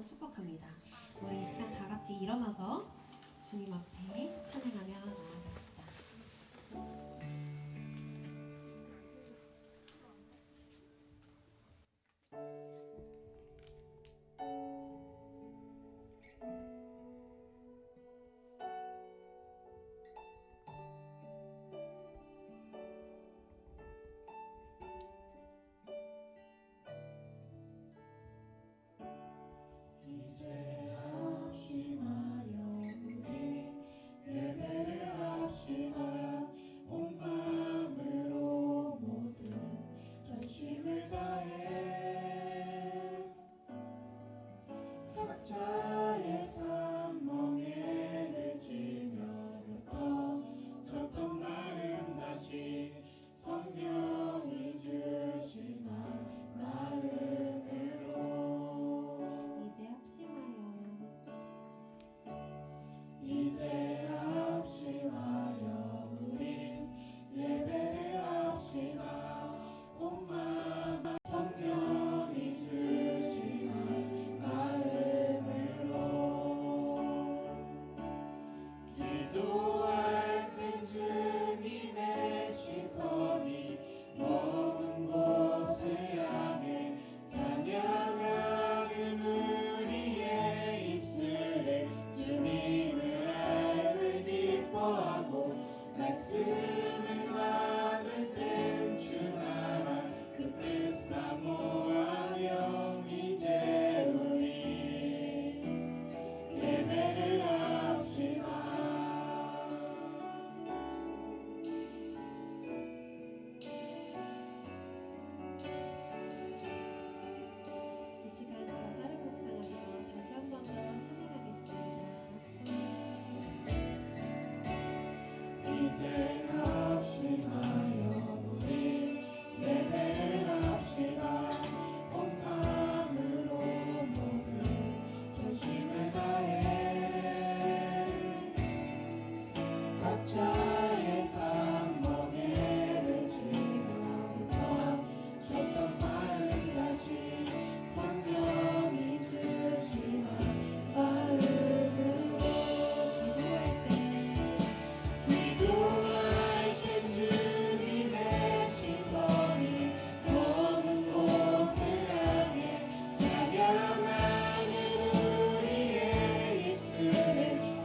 축복합니다. 우리 이 시간 다 같이 일어나서 주님 앞에 찬양하며 나아갑시다. 이제 합심하여 우리 예배를 합시다. 온 마음으로 모든 전심을 다해 각자의 삶 멍에를 지며부터 쳤던 마음 다시 성령이 주신 마음으로 이제 합심하여 우리 예배를 합시다. 온 마음 성령이 주시는 마음으로 기도할 땐 주님의 시선이 머문 곳을 향해 찬양하는 우리의 입술에 주님을 기뻐하고 말씀을 나눌 땐 주나라 그 뜻 사모하며 이제 우리 예배를 합시다. 이 시간 가사를 묵상하며 다시 한 번 더 찬양하겠습니다. 이제 합심하여 우리 예배를 합시다. 온 마음으로 모든 전심을 다해 각자의 삶 멍에를 지며부터 쳤던 마음 다시 성령이 주시는 마음으로 기도할 땐 주님의 시선이 머문 곳을 향해 찬양하는 우리의 입술에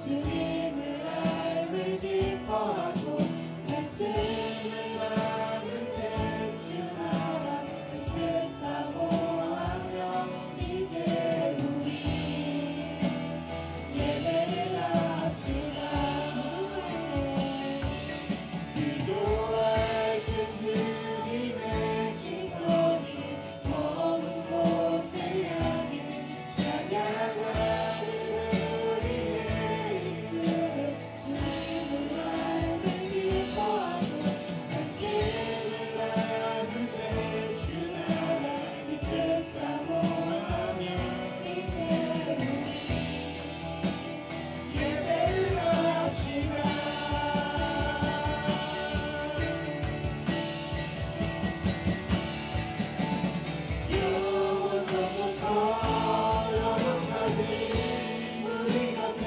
주님을 알고 기뻐하고 말씀을 나눌 땐 주나라 그 뜻 사모하며 이제 우리 예배를 합시다. 기도할 땐 주님의 시선이 머문 곳을 향해 찬양하는 우리의 입술에 주님을 알고 기뻐하고 말씀을 나눌 때 주나라 이 뜻 사모하며 이제 우리 예배를 합시다. 영원부터 영원까지 우리 곁에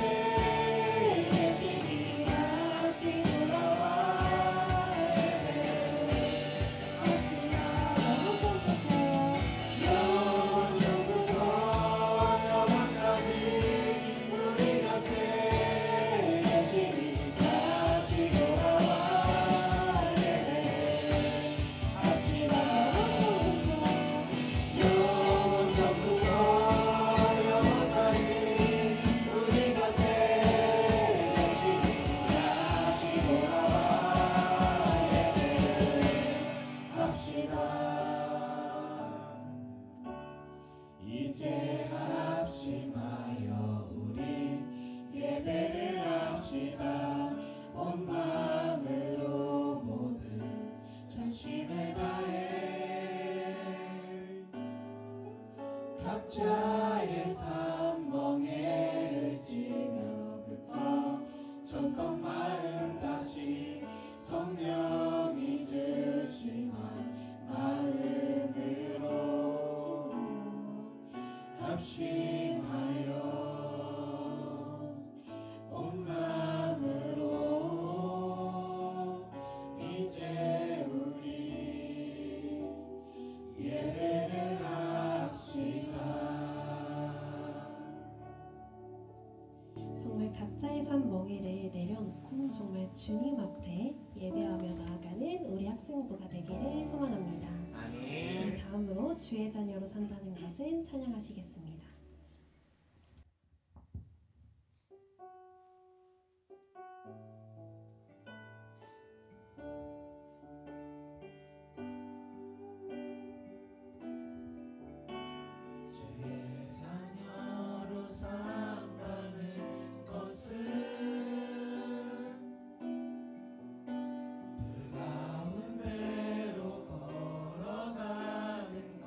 계시니 다시 돌아와야 돼. 영원부터 영원까지 우리 곁에 계시니 다시 돌아와야 돼. 합시다. 영원부터 영원까지 우리 곁에 계시니 다시 돌아와야 돼. 합시다. 이제 합심하여 우리 예배를 합시다. 온 마음으로 모든 전심을 다해 각자의 삶 멍에를 지며부터 쳤던 마음 다시 성령이 주신 마음으로 합심하여 학생부가 되기를 소망합니다. 아멘. 다음으로 주의 자녀로 산다는 것은 찬양하시겠습니다. 주의 자녀로 산다는 것은 그 가운데로 걸어가는 것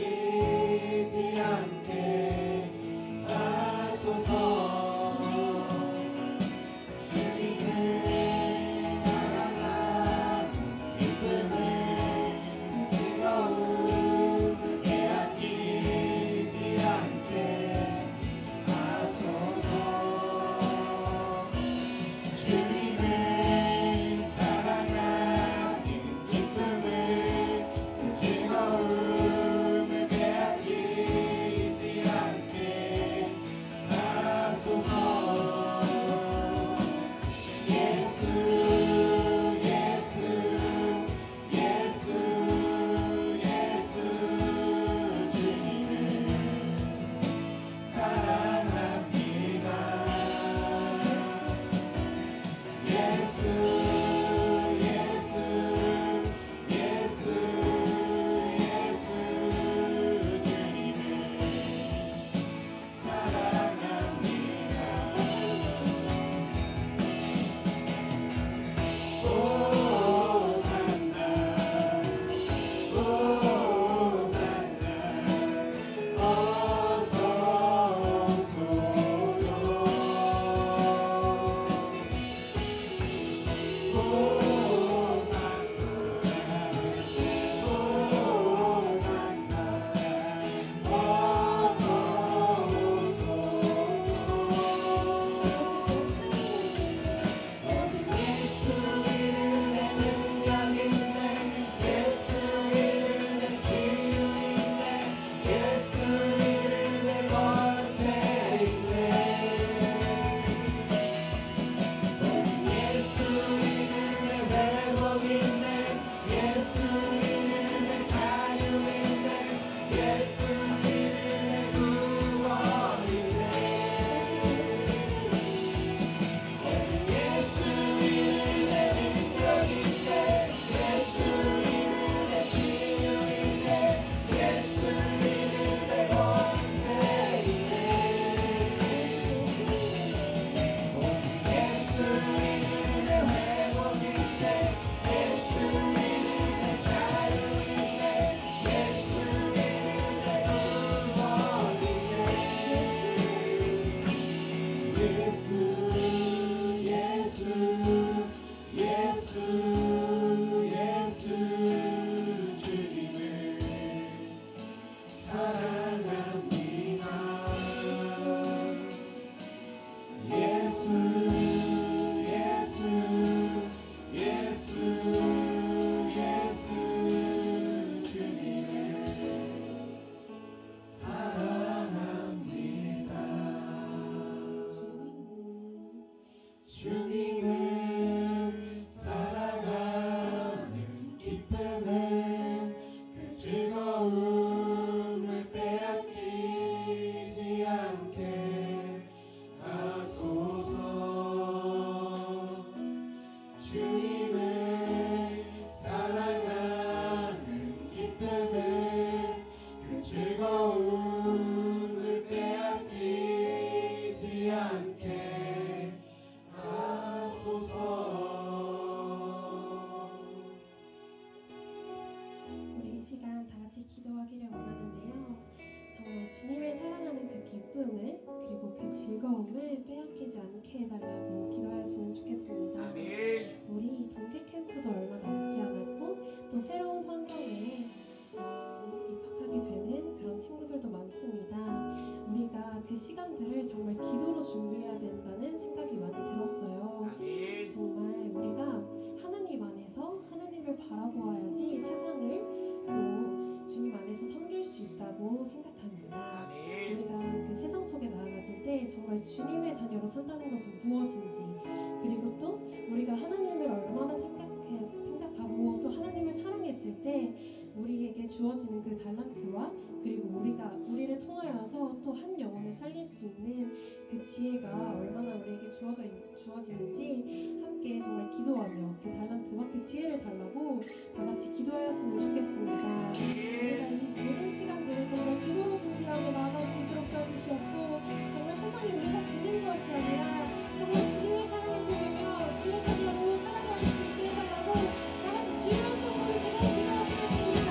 빼앗기지 않게 하소서. 주님을 사랑하는 기쁨을 즐거움을 빼앗기지 않게 하소서. 주님을 사랑하는 기쁨을 즐거움을 빼앗기지 않게 하소서. 예수 예수 예수 예수 주님을 사랑합니다. 예수 예수 예수 예수 주님을 사랑합니다. 호산나 호산나 어서 오소서. 주님을 사랑하는 기쁨을 그 즐거움을 빼앗기지 않게 하소서. 주님을 사랑하는 기쁨을 그 즐거움을 빼앗기지 않게 우리 이 시간 다 같이 기도하기를 원하는데요. 정말 주님을 사랑하는 그 기쁨을 그리고 그 즐거움을 빼앗기지 않게 해달라고 기도하였으면 좋겠습니다. 우리 동계 캠프도 얼마 남지 않았고 또 새로운 환경에 입학하게 되는 그런 친구들도 많습니다. 우리가 그 시간들을 정말 기도로 준비해야 된다는 생각이 많이 들었어요. 정말 우리가 하나님 안에서 하나님을 바라보아야지 세상을 또 주님 안에서 섬길 수 있다고 생각합니다. 우리가 그 세상 속에 나아갔을 때 정말 주님의 자녀로 산다는 것은 무엇인지, 그리고 또 우리가 하나님을 얼마나 생각하고 또 하나님을 사랑했을 때 우리에게 주어지는 그 달란트와 그리고 우리를 통하여서 또 한 영혼을 살릴 수 있는 그 지혜가 얼마나 우리에게 주어지는지 함께 정말 기도하며 그 달란트와 그 지혜를 달라고 다 같이 기도하였으면 좋겠습니다. 우리가 이 모든 시간들을 정말 기도로 준비하며 나아갈 수 있도록 도와주시옵고, 정말 세상이 우리가 지는 것이 아니라 정말 주님의 사랑을 보며 주의 자녀로 살아갈 수 있게 해달라고 다 같이 주의 한번 부르시고 기도하시겠습니다.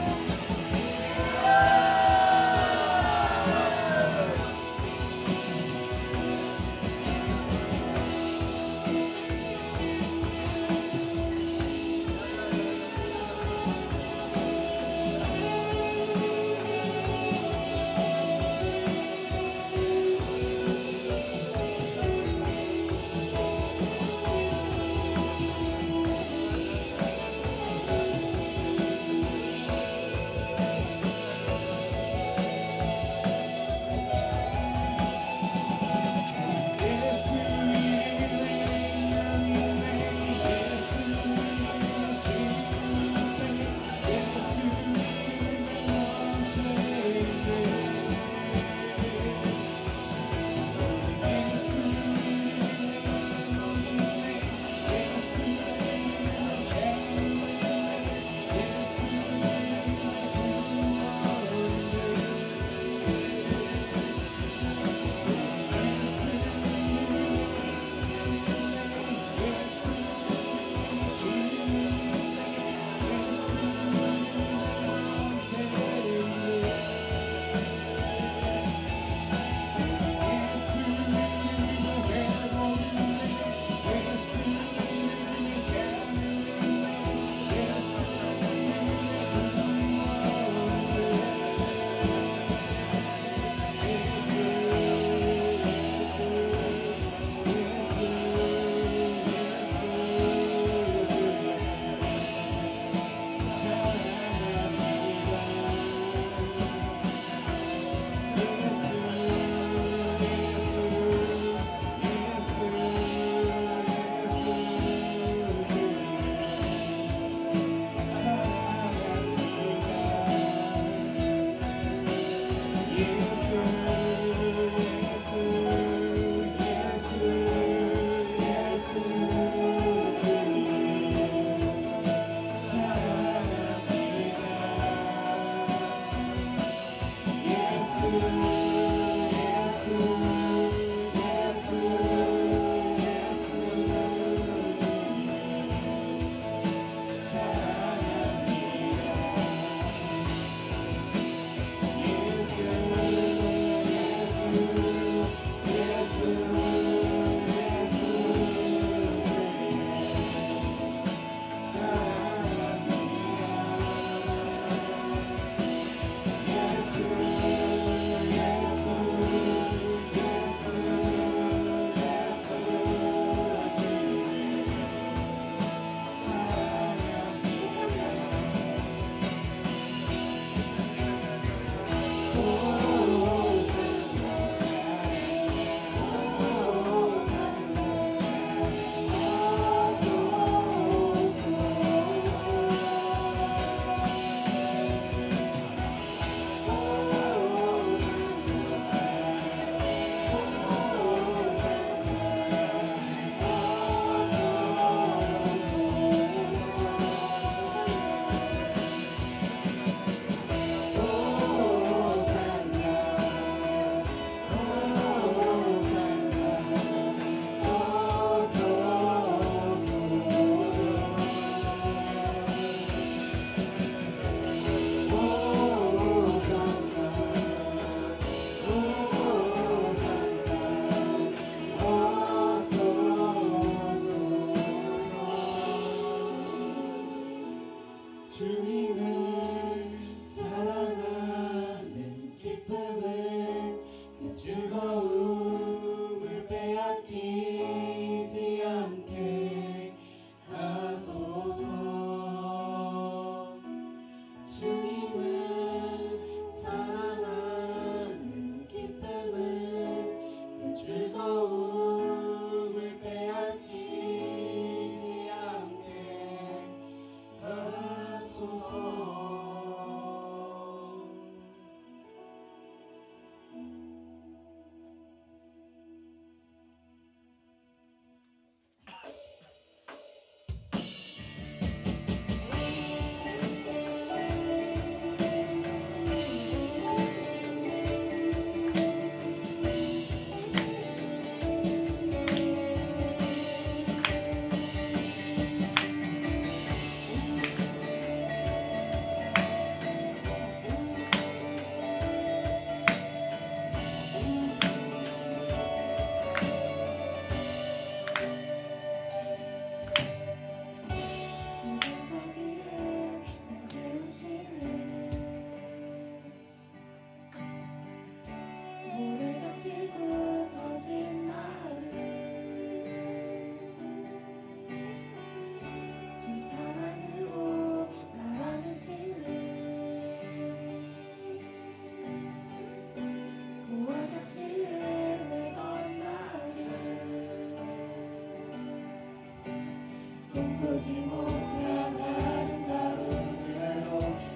보지 못한 아름다움으로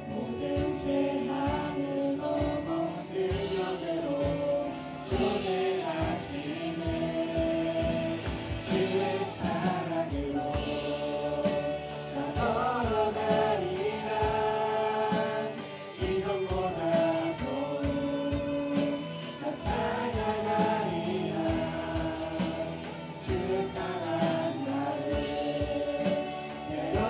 모든 죄함을 넘어 능력으로 초대하시네. 주의 사랑으로 나 걸어가리라. 이것보다 더욱 나 찬양하리라. 주의 사랑 나를 새롭게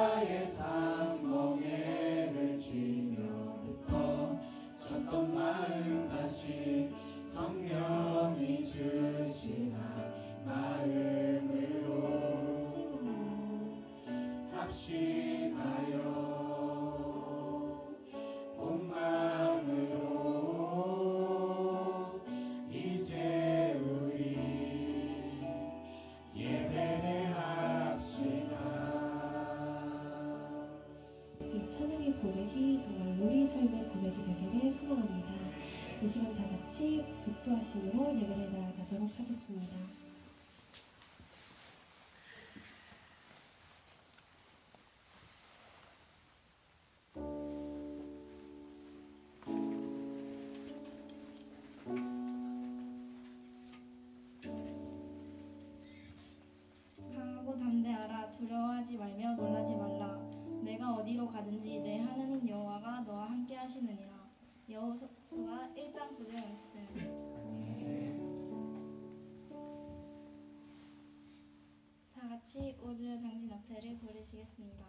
나의 삶 멍에를 치며부터 쳤던 마음 다시 성령이 주시나 마음으로 합심하여 온 마음으로 이제 우리 예배를 합시다. 이 찬양의 고백이 정말 우리 삶의 고백이 되기를 소망합니다. 이 시간 다 같이 독도하심으로 예배를 나아가도록 하겠습니다. 강하고 담대하라. 두려워하지 말며 놀라지 말라. 내가 어디로 가든지 내 하나님 여호와가 너와 함께 하시느니라. 여호수아 1장 9절 말씀. 다 같이 우주의 당신 앞에를 부르시겠습니다.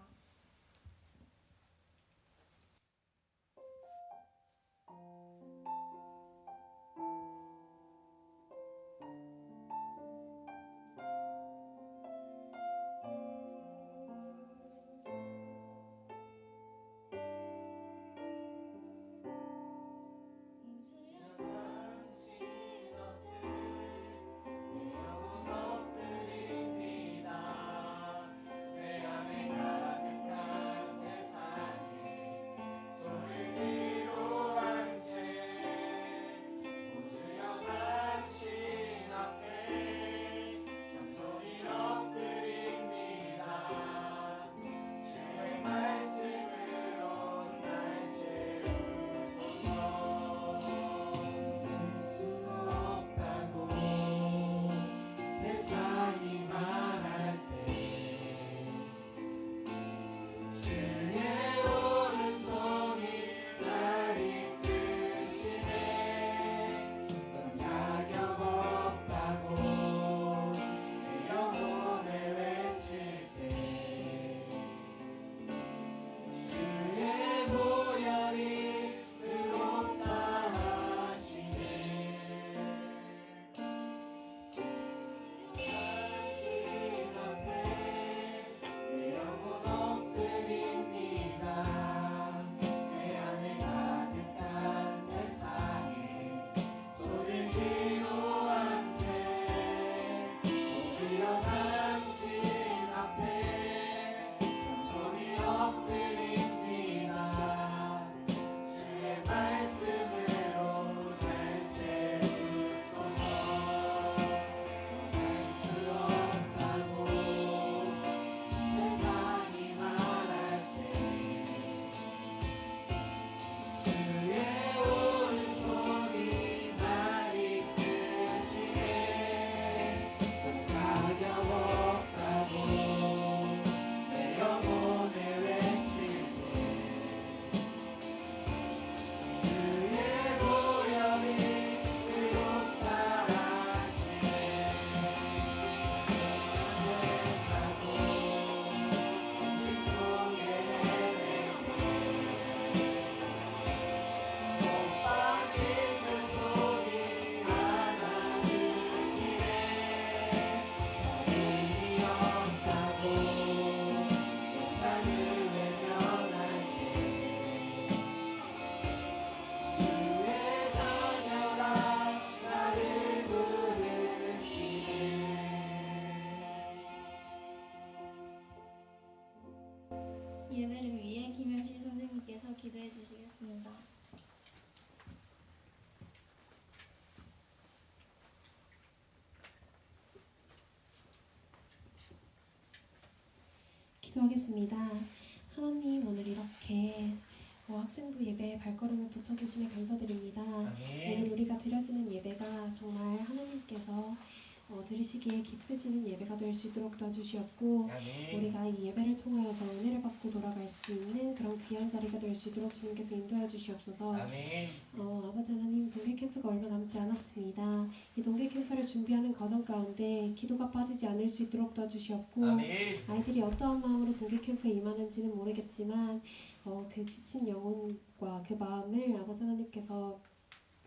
예배를 위해 김현실 선생님께서 기도해 주시겠습니다. 기도하겠습니다. 하나님, 오늘 이렇게 학생부 예배에 발걸음을 붙여주심에 감사드립니다. 오늘 우리가 드려지는 예배가 정말 하나님께서 들으시기에 기쁘시는 예배가 될 수 있도록 도와주시옵고 아멘. 우리가 이 예배를 통하여서 은혜를 받고 돌아갈 수 있는 그런 귀한 자리가 될 수 있도록 주님께서 인도하여 주시옵소서. 아멘. 아버지 하나님, 동계 캠프가 얼마 남지 않았습니다. 이 동계 캠프를 준비하는 과정 가운데 기도가 빠지지 않을 수 있도록 도와주시옵고 아멘. 아이들이 어떠한 마음으로 동계 캠프에 임하는지는 모르겠지만 그 지친 영혼과 그 마음을 아버지 하나님께서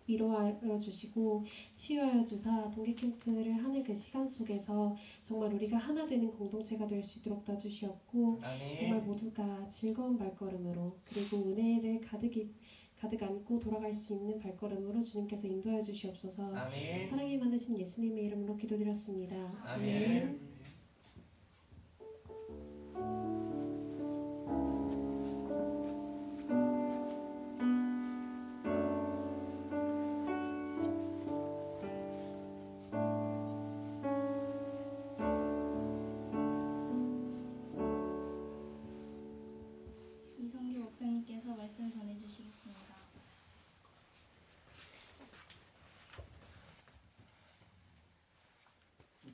위로하여 주시고 치유하여 주사 동계 캠프를 하는 그 시간 속에서 정말 우리가 하나 되는 공동체가 될 수 있도록 도와주시옵고 정말 아멘. 모두가 즐거운 발걸음으로 그리고 은혜를 가득 안고 돌아갈 수 있는 발걸음으로 주님께서 인도하여 주시옵소서. 아멘. 사랑이 많으신 예수님의 이름으로 기도드렸습니다. 아멘. 이성규 목사님께서 말씀 전해주시겠습니다.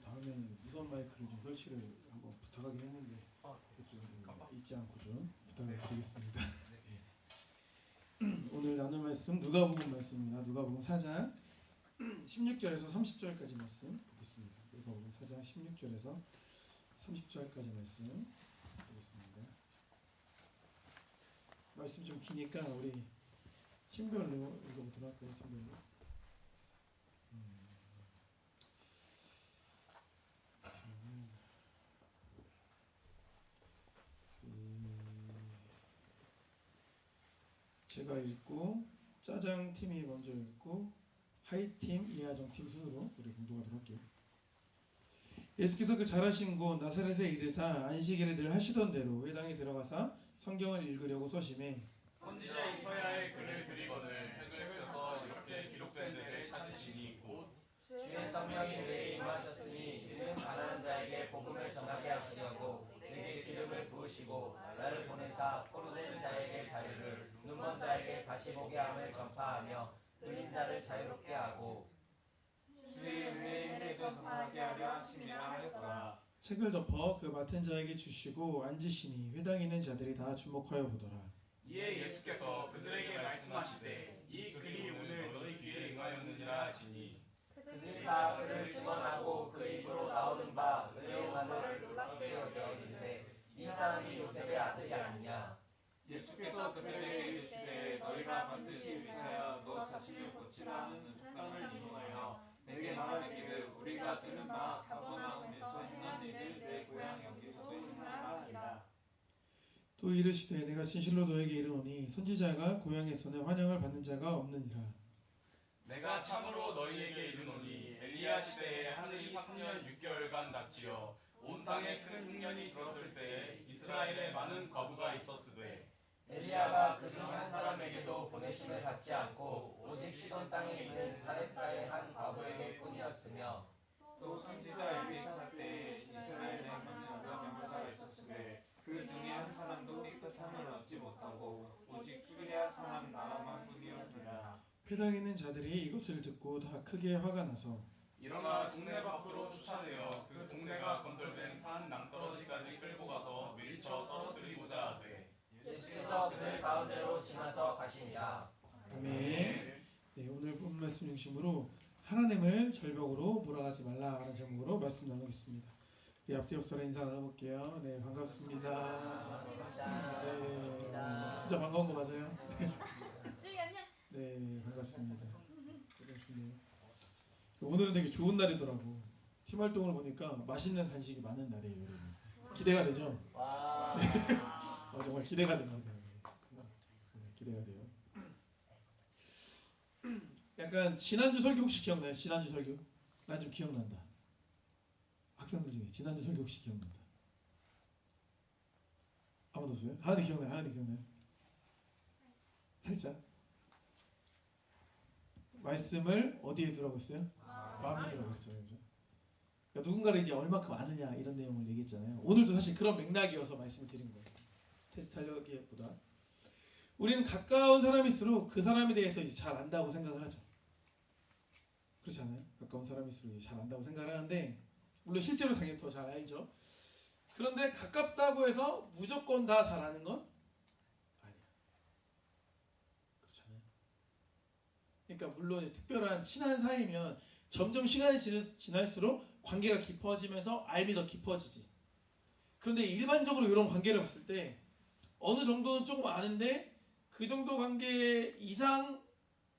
다음에는 무선 마이크를 좀 설치를 한번 부탁하긴 했는데 좀 잊지 않고 좀 부탁을 드리겠습니다. 오늘 나눌 말씀 누가복음 말씀입니다. 누가복음 4장 16절에서 30절까지 말씀 보겠습니다. 누가복음 4장 16절에서 30절까지 말씀 보겠습니다. 말씀 좀 기니까 우리 팀별로 읽어보도록 할까요? 팀별로. 제가 읽고 짜장 팀이 먼저 읽고 하이팀 이하정 팀 순으로 우리 공부하도록 할게요. 예수께서 그 잘하신 곳 나사렛에 이르사 안식일에 늘 하시던 대로 회당에 들어가사 성경을 읽으려고 서심해 선지자 이사야의 글을 드리거늘 책을 펴서 이렇게 기록된 데를 찾으시니 곧 주의 성령이 내게 임하셨으니 이는 가난한 자에게 복음을 전하게 하시려고 내게 기름을 부으시고 나를 보내사 포로된 자에게 자유를 눈먼 자에게 다시 보게 함을 전파하며 끌린 자를 자유롭게 하고 주의 은혜의 해를 전하게 하려 하심이라 하였더라. 책을 덮어 그 맡은 자에게 주시고 앉으시니 회당에 있는 자들이 다 주목하여 보더라. 이에 예수께서 그들에게 말씀하시되 이 글이 오늘 너희 귀에 응하였느니라 하시니 그들이 다 그를 증언하고 그 입으로 나오는 바 은혜만을 놀랍게 여겨 이르되 이 사람이 요셉의 아들이 아니냐. 예수께서 그들에게 이르시되 너희가 반드시 위하여 너 자신을 고치라 하는 습관을 인용하여 내게 말하기를 우리가 들은 바 가버나움에서 행한 일을 내 고향 여기서도 행하라 하리라. 또 이르시되 내가 진실로 너에게 이르노니 선지자가 고향에서는 환영을 받는 자가 없느니라. 내가 참으로 너희에게 이르노니 엘리야 시대에 하늘이 3년 6개월간 닫히어 온 땅에 큰 흉년이 들었을 때에 이스라엘에 많은 과부가 있었으되 엘리야가 그중 한 사람에게도 보내심을 받지 않고 오직 시돈 땅에 있는 사렙다의 한 과부에게 뿐이었으며 또 선지자 엘리사 때에 이스라엘에 많은 여자가 있었으되 그 중에 한 사람도 깨끗함을 얻지 못하고 오직 수리아 사람 나아만 뿐이었느라. 회당에 있는 자들이 이것을 듣고 다 크게 화가 나서 일어나 동네 밖으로 쫓아내어 그 동네가 건설된 산 낭떠러지까지 끌고 가서 밀쳐 떨어뜨리고자 하되 예수께서 그들 가운데로 지나서 가시니라. 아멘. 네, 오늘 본 말씀 중심으로 하나님을 절벽으로 몰아가지 말라 하는 제목으로 말씀 나누겠습니다. 우리 앞뒤 옆사람 인사 나눠볼게요. 네, 반갑습니다. 네, 진짜 반가운 거 맞아요? 네, 반갑습니다. 좋네요. 오늘은 되게 좋은 날이더라고. 팀 활동을 보니까 맛있는 간식이 많은 날이에요, 여러분. 기대가 되죠? 와. 정말 기대가 됩니다. 기대가 돼요. 약간 지난주 설교 혹시 기억나요? 지난주 설교? 난 좀 기억난다. 학생들 중에 지난주 설교 혹시 기억난다. 아무도 없어요? 하은이 기억나요? 하은이 기억나요? 살짝. 말씀을 어디에 두라고 했어요? 마음에 두라고 했어요. 그죠? 그러니까 누군가를 이제 얼마큼 아느냐 이런 내용을 얘기했잖아요. 오늘도 사실 그런 맥락이어서 말씀을 드린 거예요. 테스트 하려기보다 우리는 가까운 사람일수록 그 사람에 대해서 이제 잘 안다고 생각을 하죠. 그렇지 않아요? 가까운 사람일수록 잘 안다고 생각을 하는데 물론 실제로 당연히 더 잘 알죠. 그런데 가깝다고 해서 무조건 다 잘 아는 건 아니야. 그렇잖아요. 그러니까 물론 특별한 친한 사이면 점점 시간이 지날수록 관계가 깊어지면서 알미 더 깊어지지. 그런데 일반적으로 이런 관계를 봤을 때 어느 정도는 조금 아는데 그 정도 관계 이상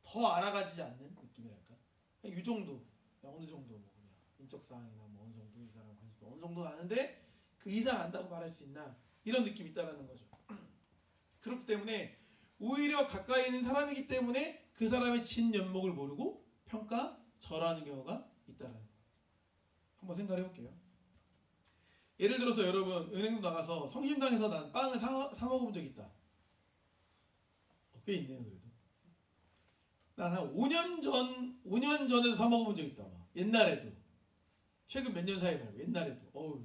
더 알아가지지 않는 느낌이랄까. 그냥 이 정도, 그냥 어느 정도 뭐 그냥 인적 사항이나 뭐 어느 정도 이 사람 관심도 어느 정도 아는데 그 이상 안다고 말할 수 있나 이런 느낌이 있다라는 거죠. 그렇기 때문에 오히려 가까이 있는 사람이기 때문에 그 사람의 진면목을 모르고 평가 절하는 경우가 있다라는 거. 한번 생각해 볼게요. 예를 들어서 여러분 은행도 나가서 성심당에서 난 빵을 사 먹어본 적 있다. 꽤 있네요 그래도. 난 한 5년 전에도 사 먹어본 적 있다. 막. 옛날에도. 최근 몇 년 사이 말고 옛날에도. 어우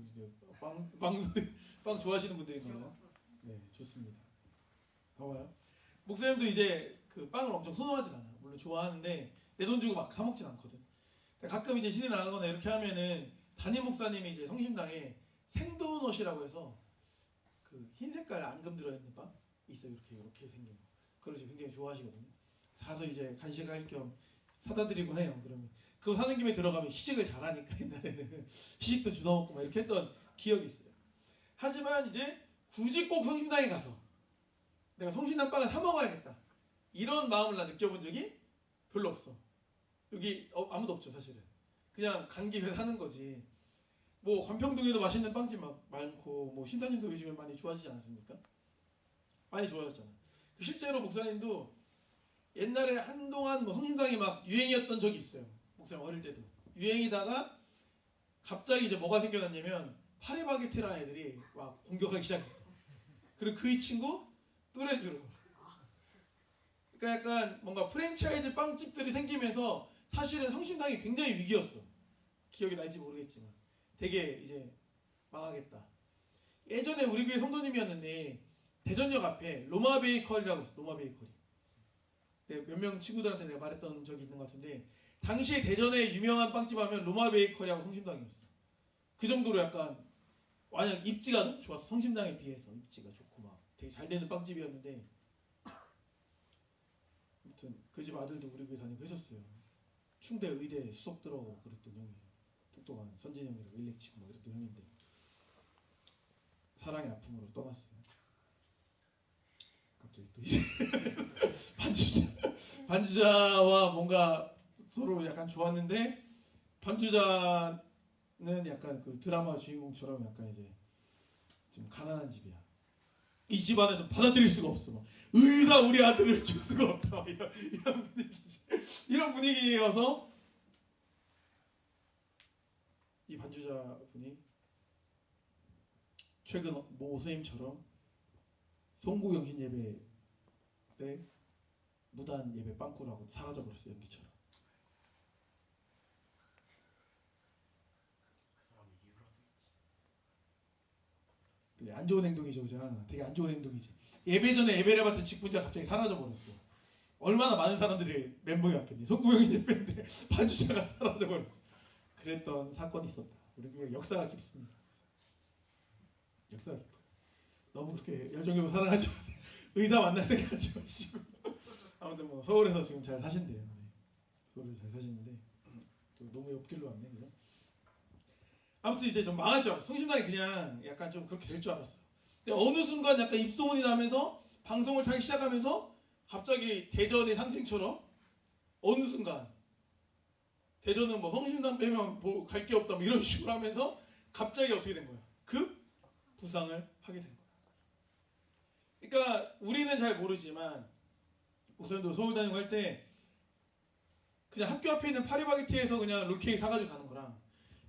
빵 좋아하시는 분들인가요? 네 좋습니다. 봐봐요. 목사님도 이제 그 빵을 엄청 선호하진 않아. 물론 좋아하는데 내 돈 주고 막 사 먹진 않거든. 가끔 이제 시내 나가거나 이렇게 하면은 담임 목사님이 이제 성심당에 생도넛이라고 해서 그 흰 색깔 앙금 들어있는 빵 있어. 이렇게 생긴 거. 그걸 굉장히 좋아하시거든요. 사서 이제 간식할 겸 사다 드리곤 해요. 그러면 그거 사는 김에 들어가면 희식을 잘하니까 옛날에는 희식도 주워 먹고 막 이렇게 했던 기억이 있어요. 하지만 이제 굳이 꼭 성심당에 가서 내가 성심당 빵을 사 먹어야겠다 이런 마음을 나 느껴본 적이 별로 없어. 여기 아무도 없죠 사실은. 그냥 간 김에 사는 거지. 뭐 관평동에도 맛있는 빵집 많고 뭐 신사님도 요즘에 많이 좋아지지 않았습니까? 많이 좋아졌잖아. 실제로 목사님도 옛날에 한동안 뭐 성심당이 막 유행이었던 적이 있어요. 목사님 어릴 때도 유행이다가 갑자기 이제 뭐가 생겨났냐면 파리바게트라는 애들이 막 공격하기 시작했어. 그리고 그 친구 뚜레쥬르. 그러니까 약간 뭔가 프랜차이즈 빵집들이 생기면서 사실은 성심당이 굉장히 위기였어. 기억이 날지 모르겠지만 되게 이제 망하겠다. 예전에 우리 교회 성도님이었는데 대전역 앞에 로마 베이커리라고 있어. 로마 베이커리. 몇 명 친구들한테 내가 말했던 적이 있는 것 같은데 당시에 대전에 유명한 빵집 하면 로마 베이커리하고 성심당이었어. 그 정도로 약간 완전 입지가 너무 좋았어. 성심당에 비해서 입지가 좋고 막 되게 잘 되는 빵집이었는데 아무튼 그 집 아들도 우리 교회 다니고 했었어요. 충대 의대 수석 들어가고 그랬던 형이에요. 똑똑한 선진형이라고 일렉 치고 막 이랬던 형인데 사랑의 아픔으로 떠났어요. 갑자기 또 이제 반주자와 뭔가 서로 약간 좋았는데 반주자는 약간 그 드라마 주인공처럼 약간 이제 좀 가난한 집이야. 이 집안에서 받아들일 수가 없어. 막 의사 우리 아들을 줄 수가 없다. 이런 분위기지. 이런 분위기여서 이 반주자분이 최근 모 선생님처럼 송구경신 예배 때 무단 예배 빵꾸라고 사라져버렸어요. 연기처럼. 되게 안 좋은 행동이죠. 되게 안 좋은 행동이지. 예배 전에 예배를 받던 직분자가 갑자기 사라져버렸어. 얼마나 많은 사람들이 멘붕이 왔겠니. 송구경신 예배인데 반주자가 사라져버렸어. 그랬던 사건이 있었다. 우리 교회 역사가 깊습니다. 역사가 깊어요. 너무 그렇게 열정적으로 사랑하지 마세요. 의사 만날 생각하지 마시고. 아무튼 뭐 서울에서 지금 잘 사신대요. 네. 서울에서 잘 사시는데 또 너무 옆길로 왔네, 그죠? 아무튼 이제 좀 망할 줄 알았어. 성심당이 그냥 약간 좀 그렇게 될 줄 알았어. 근데 어느 순간 약간 입소문이 나면서 방송을 타기 시작하면서 갑자기 대전의 상징처럼 어느 순간 대전은 뭐 성심당 빼면 뭐 갈 게 없다 뭐 이런 식으로 하면서 갑자기 어떻게 된 거야? 급 부상을 하게 된 거야. 그러니까 우리는 잘 모르지만 목사님도 서울 다니고 할 때 그냥 학교 앞에 있는 파리바게트에서 그냥 롤케이크 사가지고 가는 거랑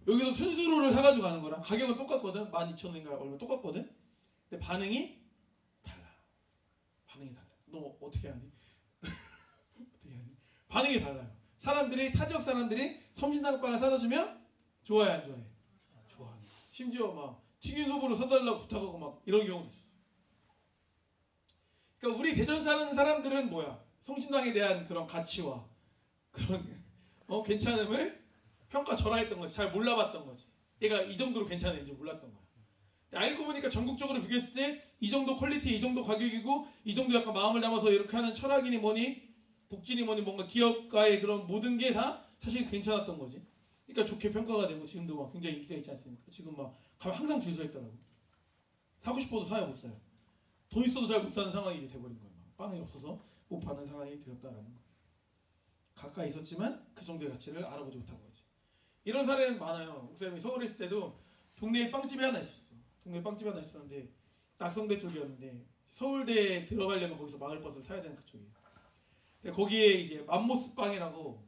여기서 순수로를 사가지고 가는 거랑 가격은 똑같거든. 12,000원인가 얼마 똑같거든. 근데 반응이 달라. 반응이 달라. 너 어떻게 하니? 어떻게 하니? 반응이 달라요. 사람들이 타 지역 사람들이 성심당빵을 사다 주면 좋아해 안 좋아해? 좋아해. 심지어 막 튀긴 소보로 사달라고 부탁하고 막 이런 경우도 있었어. 그러니까 우리 대전 사는 사람들은 뭐야? 성심당에 대한 그런 가치와 그런 괜찮음을 평가절하했던 거지. 잘 몰라봤던 거지. 얘가 이 정도로 괜찮은지 몰랐던 거야. 알고 보니까 전국적으로 비교했을 때 이 정도 퀄리티, 이 정도 가격이고 이 정도 약간 마음을 담아서 이렇게 하는 철학이니 뭐니 복지니 뭐니 뭔가 기업가의 그런 모든 게 다 사실 괜찮았던 거지. 그러니까 좋게 평가가 되고 지금도 막 굉장히 인기가 있지 않습니까? 지금 막 가면 항상 줄 서 있더라고. 사고 싶어도 사야 못 사요. 돈 있어도 잘 못 사는 상황이 이제 돼버린 거예요. 빵이 없어서 못 파는 상황이 되었다라는 거. 가까이 있었지만 그 정도의 가치를 알아보지 못한 거지. 이런 사례는 많아요. 목사님이 서울에 있을 때도 동네에 빵집이 하나 있었어. 동네에 빵집이 하나 있었는데 낙성대 쪽이었는데 서울대에 들어가려면 거기서 마을버스를 타야 되는 그쪽이에요. 근데 거기에 이제 맘모스 빵이라고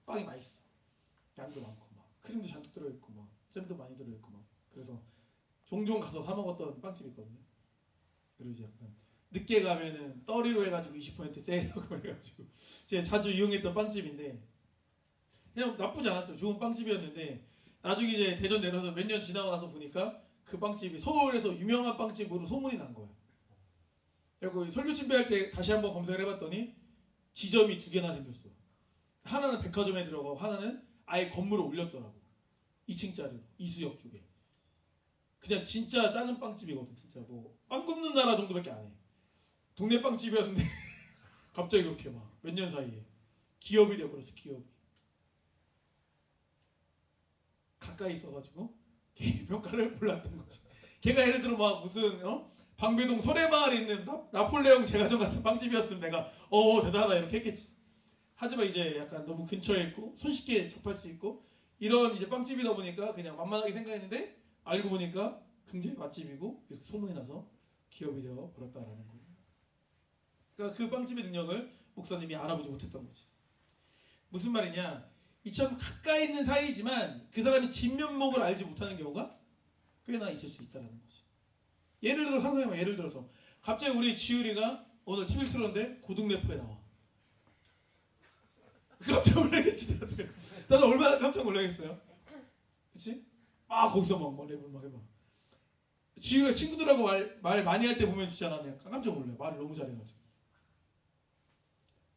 빵이 맛있어. 양도 많고 막 크림도 잔뜩 들어있고 막 잼도 많이 들어있고 막 그래서 종종 가서 사 먹었던 빵집이 있거든요. 그리고 이제 약간 늦게 가면은 떠리로 해가지고 20% 세일하고 해가지고 제가 자주 이용했던 빵집인데 그냥 나쁘지 않았어요. 좋은 빵집이었는데 나중에 이제 대전 내려서 몇 년 지나고 나서 보니까 그 빵집이 서울에서 유명한 빵집으로 소문이 난 거예요. 그리고 설교 준비할 때 다시 한번 검색을 해봤더니 지점이 2개나 생겼어. 하나는 백화점에 들어가고 하나는 아예 건물을 올렸더라고. 2층짜리 이수역 쪽에. 그냥 진짜 작은 빵집이거든. 진짜 뭐 빵 굽는 나라 정도밖에 안 해. 동네 빵집이었는데 갑자기 그렇게 막 몇 년 사이에 기업이 되어버렸어. 기업이. 가까이 있어가지고 걔 평가를 몰랐던 거지. 걔가 예를 들어 막 무슨 방배동 소래마을에 있는 나폴레옹 제과점 같은 빵집이었으면 내가 대단하다 이렇게 했겠지. 하지만 이제 약간 너무 근처에 있고 손쉽게 접할 수 있고 이런 이제 빵집이다 보니까 그냥 만만하게 생각했는데 알고 보니까 굉장히 맛집이고 이렇게 소문이 나서 기업이 되어 버렸다라는 거예요. 그러니까 그 빵집의 능력을 목사님이 알아보지 못했던 거지. 무슨 말이냐? 이처럼 가까이 있는 사이지만 그 사람이 진면목을 알지 못하는 경우가 꽤나 있을 수 있다는 거지. 예를 들어 상상해봐. 예를 들어서 갑자기 우리 지율이가 오늘 TV를 틀었는데 고등래퍼에 나와. 깜짝 놀라겠지. 나도 얼마나 깜짝 놀라겠어요. 그치? 막 거기서 막 랩을 막 해봐. 지율이가 친구들하고 말 많이 할 때 보면 진짜 나는 깜짝 놀라요. 말을 너무 잘해가지고.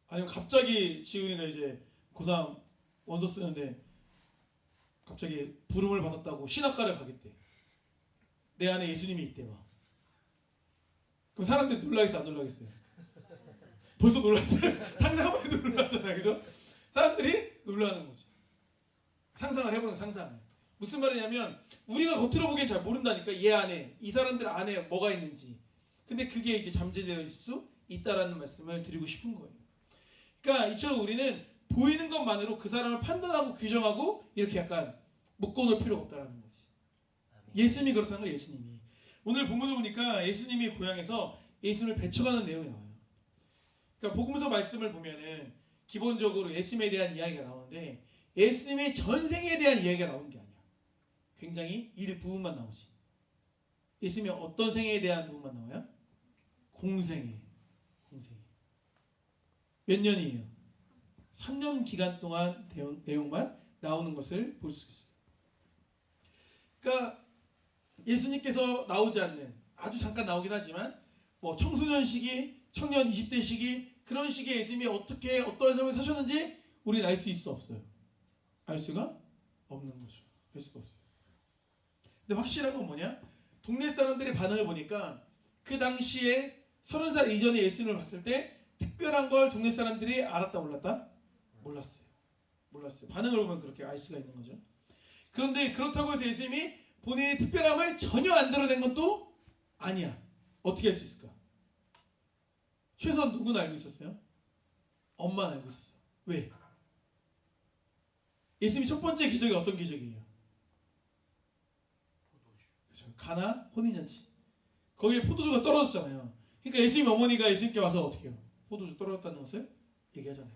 아니면 갑자기 지율이가 이제 고3 원서 쓰는데 갑자기 부름을 받았다고 신학과를 가겠대. 내 안에 예수님이 있대 막. 그럼 사람들이 놀라겠어요? 안 놀라겠어요? 벌써 놀랐잖아요. 상상만 해도 놀랐잖아요. 그죠? 사람들이 놀라는 거지. 상상을 해보는 상상을. 무슨 말이냐면 우리가 겉으로 보기엔 잘 모른다니까. 얘 안에 이 사람들 안에 뭐가 있는지. 근데 그게 이제 잠재되어 있을 수 있다라는 말씀을 드리고 싶은 거예요. 그러니까 이처럼 우리는 보이는 것만으로 그 사람을 판단하고 규정하고 이렇게 약간 묶어놓을 필요가 없다는 거지. 예수님이 그렇다는 거예요. 예수님이. 오늘 본문을 보니까 예수님이 고향에서 예수님을 배척하는 내용이 나와요. 그러니까 복음서 말씀을 보면은 기본적으로 예수님에 대한 이야기가 나오는데 예수님의 전생에 대한 이야기가 나오는 게 아니야. 굉장히 일부분만 나오지. 예수님이 어떤 생에 대한 부분만 나와요? 공생에. 몇 년이에요? 3년 기간 동안 내용만 나오는 것을 볼 수 있어요. 그러니까 예수님께서 나오지 않는 아주 잠깐 나오긴 하지만 뭐 청소년 시기, 청년 20대 시기 그런 시기에 예수님이 어떻게 어떤 삶을 사셨는지 우리는 알 수 있어 없어요? 알 수가 없는 거죠. 알 수가 없어요. 근데 확실한 건 뭐냐? 동네 사람들의 반응을 보니까 그 당시에 30살 이전에 예수님을 봤을 때 특별한 걸 동네 사람들이 알았다 몰랐다? 몰랐어요. 반응을 보면 그렇게 알 수가 있는 거죠. 그런데 그렇다고 해서 예수님이 본인의 특별함을 전혀 안 드러낸 것도 아니야. 어떻게 할 수 있을까? 최소한 누구는 알고 있었어요? 엄마는 알고 있었어. 왜? 예수님이 첫 번째 기적이 어떤 기적이에요? 그렇죠. 가나 혼인잔치. 거기에 포도주가 떨어졌잖아요. 그러니까 예수님 어머니가 예수님께 와서 어떻게 해요? 포도주 떨어졌다는 것을 얘기하잖아요.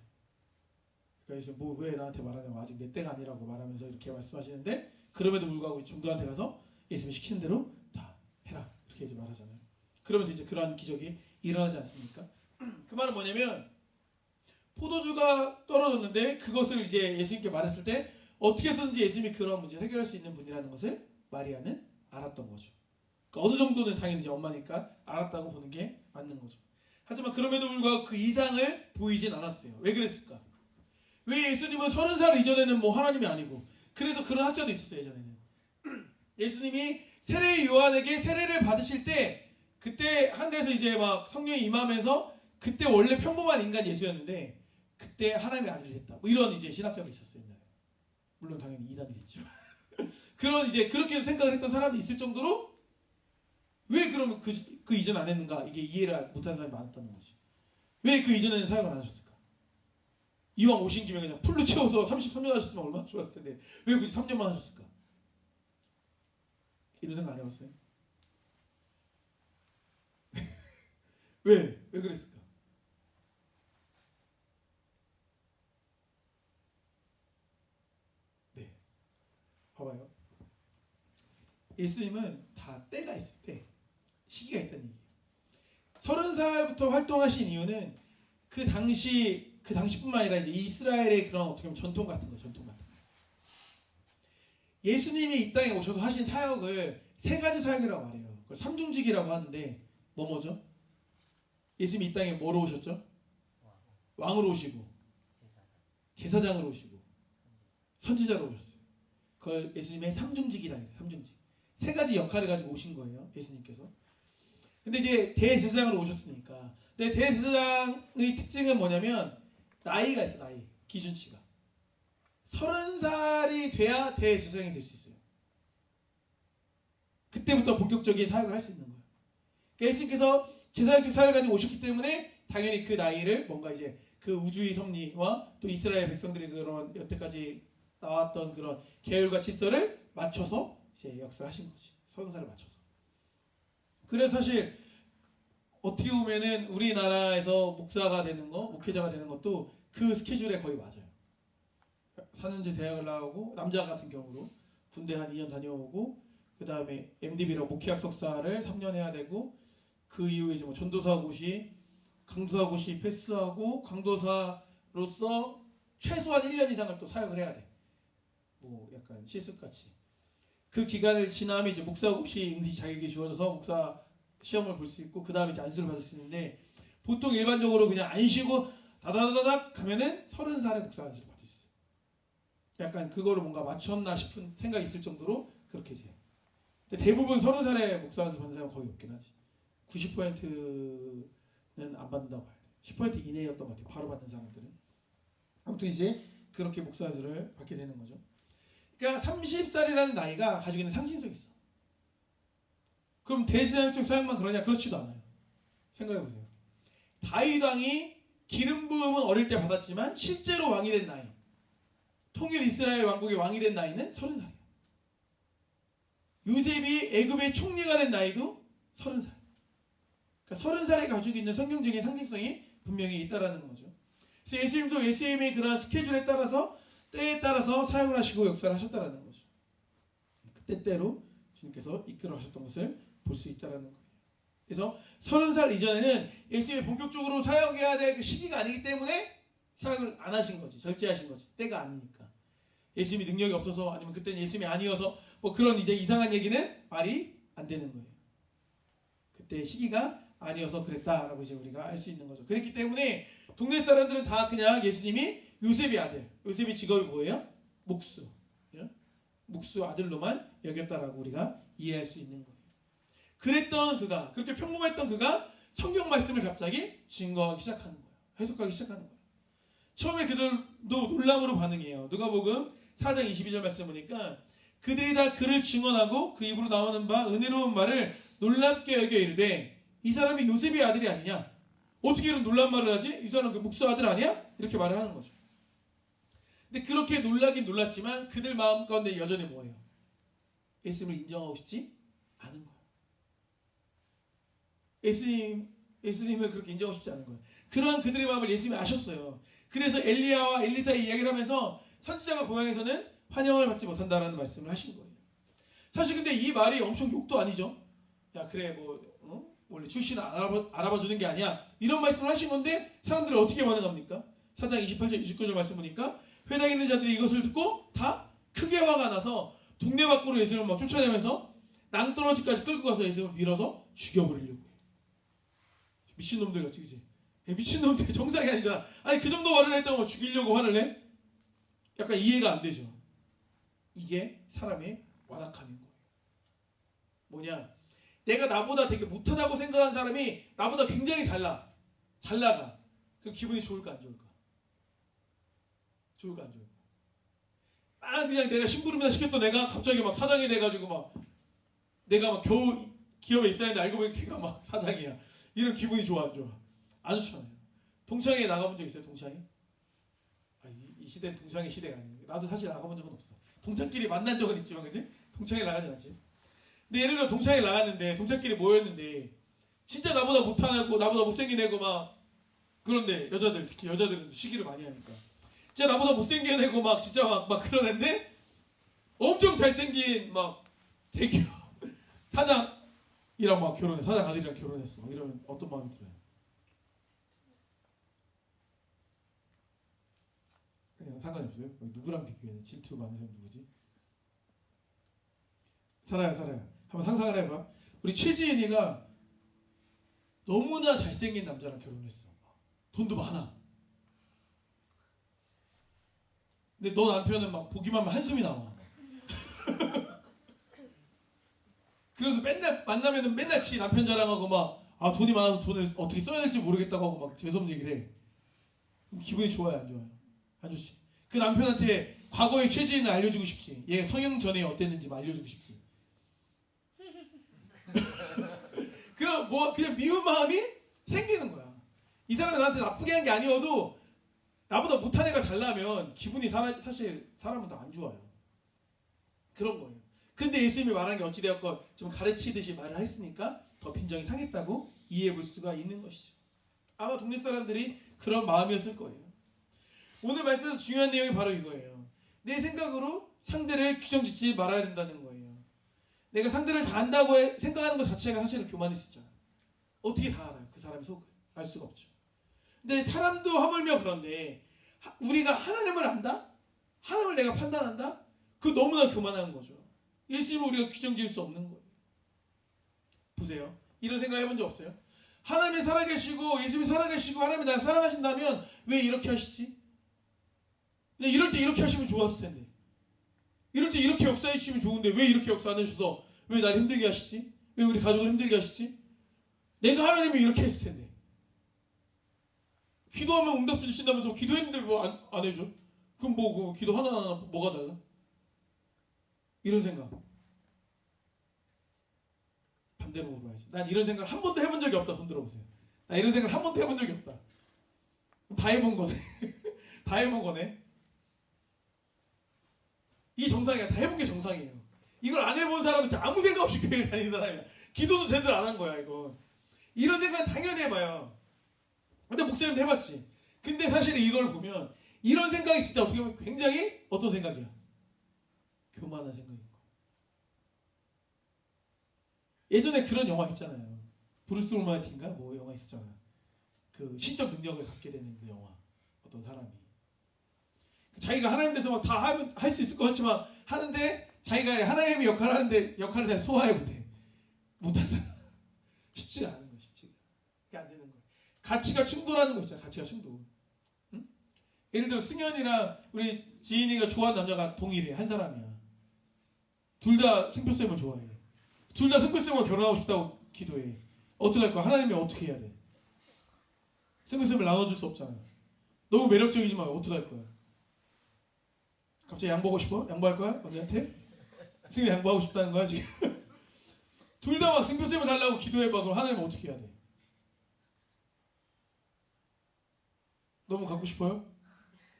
그러니까 뭐 왜 나한테 말하냐고 아직 내 때가 아니라고 말하면서 이렇게 말씀하시는데 그럼에도 불구하고 종도한테 가서 예수님이 시키는 대로 다 해라 이렇게 이제 말하잖아요. 그러면서 이제 그러한 기적이 일어나지 않습니까? 그 말은 뭐냐면 포도주가 떨어졌는데 그것을 이제 예수님께 말했을 때 어떻게 해서든지 예수님이 그런 문제를 해결할 수 있는 분이라는 것을 마리아는 알았던 거죠. 그러니까 어느 정도는 당연히 이제 엄마니까 알았다고 보는 게 맞는 거죠. 하지만 그럼에도 불구하고 그 이상을 보이진 않았어요. 왜 그랬을까? 왜 예수님은 30살 이전에는 뭐 하나님이 아니고, 그래서 그런 학자도 있었어요 예전에는. 예수님이 세례 요한에게 세례를 받으실 때 그때 하늘에서 이제 막 성령이 임하면서 그때 원래 평범한 인간 예수였는데 그때 하나님의 아들이 됐다. 뭐 이런 이제 신학자도 있었어요 옛날에. 물론 당연히 이단이 됐죠. 그런 이제 그렇게 생각을 했던 사람이 있을 정도로 왜 그러면 그 이전 안 했는가 이게 이해를 못하는 사람이 많았다는 거지. 왜 그 이전에는 사역을 안 하셨을까? 이왕 오신 김에 그냥 풀로 채워서 33년 하셨으면 얼마나 좋았을 텐데 왜 굳이 3년만 하셨을까? 이런 생각 안 해봤어요? 왜 그랬을까? 네, 봐봐요. 예수님은 다 때가 있을 때 시기가 있다는 얘기예요. 30살부터 활동하신 이유는 그 당시뿐만 아니라 이제 이스라엘의 그런 어떻게 보면 전통 같은 거. 예수님이 이 땅에 오셔서 하신 사역을 세 가지 사역이라고 말해요. 그걸 삼중직이라고 하는데 뭐죠? 예수님이 이 땅에 뭐로 오셨죠? 왕으로 오시고 제사장으로 오시고 선지자로 오셨어요. 그걸 예수님의 삼중직이라고 해요. 삼중직. 세 가지 역할을 가지고 오신 거예요. 예수님께서. 근데 이제 대제사장으로 오셨으니까. 근데 대제사장의 특징은 뭐냐면 나이가 있어. 나이. 기준치가. 30살이 돼야 대제사장이 될 수 있어요. 그때부터 본격적인 사역을 할 수 있는 거예요. 그러니까 예수님께서 제사장적 사역을 가지고 오셨기 때문에 당연히 그 나이를 뭔가 이제 그 우주의 섭리와 또 이스라엘 백성들이 그런 여태까지 나왔던 그런 계율과 질서를 맞춰서 이제 역사를 하신 거지. 30살을 맞춰서. 그래서 사실 어떻게 보면은 우리나라에서 목사가 되는 거, 목회자가 되는 것도 그 스케줄에 거의 맞아요. 4년제 대학을 나오고 남자 같은 경우로 군대 한 2년 다녀오고 그 다음에 MDB로 목회학 석사를 3년 해야 되고 그 이후에 이제 뭐 전도사고시, 강도사고시 패스하고 강도사로서 최소한 1년 이상을 또 사역을 해야 돼. 뭐 약간 실습같이. 그 기간을 지나면 이제 목사고시 응시 자격이 주어져서 목사 시험을 볼 수 있고 그 다음에 이제 안수를 받을 수 있는데 보통 일반적으로 그냥 안 쉬고 다다다닥 가면은 30살에 목사 안수를 받을 수 있어요. 약간 그거를 뭔가 맞췄나 싶은 생각이 있을 정도로 그렇게 돼요. 근데 대부분 30살에 목사 안수 받는 사람은 거의 없긴 하지. 90%는 안 받는다고 봐야 돼요. 10% 이내였던 것 같아요. 바로 받는 사람들은. 아무튼 이제 그렇게 목사 안수를 받게 되는 거죠. 그러니까 30살이라는 나이가 가지고 있는 상징성이 있어. 그럼 대제사장적 사역만 그러냐? 그렇지도 않아요. 생각해보세요. 다윗 왕이 기름 부음은 어릴 때 받았지만 실제로 왕이 된 나이, 통일 이스라엘 왕국의 왕이 된 나이는 30살이에요. 요셉이 애굽의 총리가 된 나이도 30살. 그러니까 30살에 가지고 있는 성경적인 상징성이 분명히 있다라는 거죠. 그래서 예수님도 예수님의 그런 스케줄에 따라서 때에 따라서 사역을 하시고 역사를 하셨다라는 거죠. 그때때로 주님께서 이끌어 하셨던 것을 볼 수 있다라는 거예요. 그래서 30살 이전에는 예수님이 본격적으로 사역해야 될 그 시기가 아니기 때문에 사역을 안 하신 거지. 절제하신 거지. 때가 아니니까. 예수님이 능력이 없어서 아니면 그때는 예수님이 아니어서 뭐 그런 이제 이상한 얘기는 말이 안 되는 거예요. 그때 시기가 아니어서 그랬다라고 이제 우리가 알 수 있는 거죠. 그렇기 때문에 동네 사람들은 다 그냥 예수님이 요셉의 아들, 요셉의 직업이 뭐예요? 목수. 목수 아들로만 여겼다라고 우리가 이해할 수 있는 거예요. 그랬던 그가, 그렇게 평범했던 그가 성경 말씀을 갑자기 증거하기 시작하는 거예요. 해석하기 시작하는 거예요. 처음에 그들도 놀람으로 반응해요. 누가복음 4장 22절 말씀 보니까 그들이 다 그를 증언하고 그 입으로 나오는 바 은혜로운 말을 놀랍게 여겨 이르되 이 사람이 요셉의 아들이 아니냐? 어떻게 이런 놀란 말을 하지? 이 사람 그 목수 아들 아니야? 이렇게 말을 하는 거죠. 근데 그렇게 놀라긴 놀랐지만 그들 마음 가운데 여전히 뭐예요? 예수님을 인정하고 싶지 않은 거예요. 예수님을 그렇게 인정하고 싶지 않은 거예요. 그러한 그들의 마음을 예수님이 아셨어요. 그래서 엘리야와 엘리사의 이야기를 하면서 선지자가 고향에서는 환영을 받지 못한다라는 말씀을 하신 거예요. 사실 근데 이 말이 엄청 욕도 아니죠. 야 그래 뭐 원래 출신을 알아봐 주는 게 아니야. 이런 말씀을 하신 건데 사람들이 어떻게 반응합니까? 4장 28절 29절 말씀 보니까 회당에 있는 자들이 이것을 듣고 다 크게 화가 나서 동네 밖으로 예수님을 막 쫓아내면서 낭떠러지까지 끌고 가서 예수님을 밀어서 죽여버리려고 해요. 미친놈들 같이 그치? 미친놈들 정상이 아니잖아. 아니 그 정도 화를 했다고 죽이려고 화를 내? 약간 이해가 안 되죠. 이게 사람의 완악함인 거예요. 뭐냐? 내가 나보다 되게 못하다고 생각하는 사람이 나보다 굉장히 잘 나가. 그럼 기분이 좋을까 안 좋을까? 좋을까 안 좋을까? 그냥 내가 심부름이나 시켰던 애가 갑자기 막 사장이 돼가지고 막 내가 막 겨우 기업에 입사했는데 알고 보니 걔가 막 사장이야. 이런 기분이 좋아 안 좋아? 안 좋잖아요. 동창회에 나가본 적 있어요? 동창회? 이 시대는 동창회 시대가 아니에요. 나도 사실 나가본 적은 없어. 동창끼리 만난 적은 있지만 그치? 동창회 나가진 않지. 근데 예를 들어 동창회 나갔는데 동창끼리 모였는데 진짜 나보다 못하고 나보다 못생긴 애고 막 그런데 여자들 특히 여자들은 시기를 많이 하니까 진짜 나보다 못생긴 애고 막 진짜 막 그런 애인데 엄청 잘생긴 막 대기업 사장이랑 막 결혼해. 사장 아들이랑 결혼했어. 이러면 어떤 마음이 들어요? 그냥 상관이 없어요. 누구랑 비교해? 질투 많은 사람 누구지? 살아요. 한번 상상을 해봐. 우리 최지은이가 너무나 잘생긴 남자랑 결혼했어. 돈도 많아. 근데 너 남편은 막 보기만 하면 한숨이 나와. 그래서 맨날 만나면은 맨날 지 남편 자랑하고 막 돈이 많아서 돈을 어떻게 써야 될지 모르겠다고 하고 막 재수없는 얘기를 해. 그럼 기분이 좋아요, 안 좋아요? 안 좋지. 그 남편한테 과거의 최지은을 알려주고 싶지. 얘 성형 전에 어땠는지 알려주고 싶지. 그럼 그냥 미운 마음이 생기는 거야. 이 사람이 나한테 나쁘게 한 게 아니어도 나보다 못한 애가 잘나면 기분이 사실 사람은 다 안 좋아요. 그런 거예요. 근데 예수님이 말한 게 어찌되었건 좀 가르치듯이 말을 했으니까 더 빈정이 상했다고 이해해 볼 수가 있는 것이죠. 아마 동네 사람들이 그런 마음이었을 거예요. 오늘 말씀에서 중요한 내용이 바로 이거예요. 내 생각으로 상대를 규정짓지 말아야 된다는 거예요. 내가 상대를 다 안다고 생각하는 것 자체가 사실은 교만일 수 있잖아요. 어떻게 다 알아요? 그 사람의 속을 알 수가 없죠. 근데 사람도 하물며 그런데 우리가 하나님을 안다? 하나님을 내가 판단한다? 그거 너무나 교만한 거죠. 예수님을 우리가 규정지을 수 없는 거예요. 보세요. 이런 생각 해본 적 없어요? 하나님이 살아계시고 예수님이 살아계시고 하나님이 나를 사랑하신다면 왜 이렇게 하시지? 이럴 때 이렇게 하시면 좋았을 텐데. 이럴 때 이렇게 역사해 주시면 좋은데 왜 이렇게 역사 안 해주셔서 왜 날 힘들게 하시지? 왜 우리 가족을 힘들게 하시지? 내가 하나님이 이렇게 했을 텐데. 기도하면 응답 주신다면서 기도했는데 뭐 안 해줘? 그럼 그 기도 하나하나 뭐가 달라? 이런 생각. 반대로 물어봐야지. 난 이런 생각을 한 번도 해본 적이 없다. 손 들어보세요. 나 이런 생각을 한 번도 해본 적이 없다. 다 해본 거네. 다 해본 거네. 이게 정상이야. 다 해본 게 정상이에요. 이걸 안 해본 사람은 진짜 아무 생각 없이 교회 다니는 사람이야. 기도도 제대로 안 한 거야 이거. 이런 생각은 당연히 해봐요. 근데 목사님도 해봤지. 근데 사실 이걸 보면 이런 생각이 진짜 어떻게 보면 굉장히 어떤 생각이야? 교만한 생각인 거. 예전에 그런 영화 있잖아요. 브루스 올마이티인가 뭐 영화 있었잖아. 그 신적 능력을 갖게 되는 그 영화. 어떤 사람이 자기가 하나님 돼서 막 다 할 수 있을 것 같지만 하는데 자기가 하나님의 역할을 하는데 역할을 잘 소화해 못하잖아. 쉽지가 않은 거야. 쉽지가. 그게 안 되는 거야. 가치가 충돌하는 거 있잖아. 가치가 충돌. 응? 예를 들어 승현이랑 우리 지인이가 좋아하는 남자가 동일해. 한 사람이야. 둘 다 승표쌤을 좋아해. 둘 다 승표쌤과 결혼하고 싶다고 기도해. 어떻게 할 거야? 하나님이 어떻게 해야 돼? 승표쌤을 나눠줄 수 없잖아. 너무 매력적이지만 어떻게 할 거야? 갑자기 양보하고 싶어? 양보할 거야? 언니한테? 승현이 양보하고 싶다는 거야 지금? 둘 다 막 승표쌤을 달라고 기도해봐. 그럼 하나님은 어떻게 해야 돼? 너무 갖고 싶어요?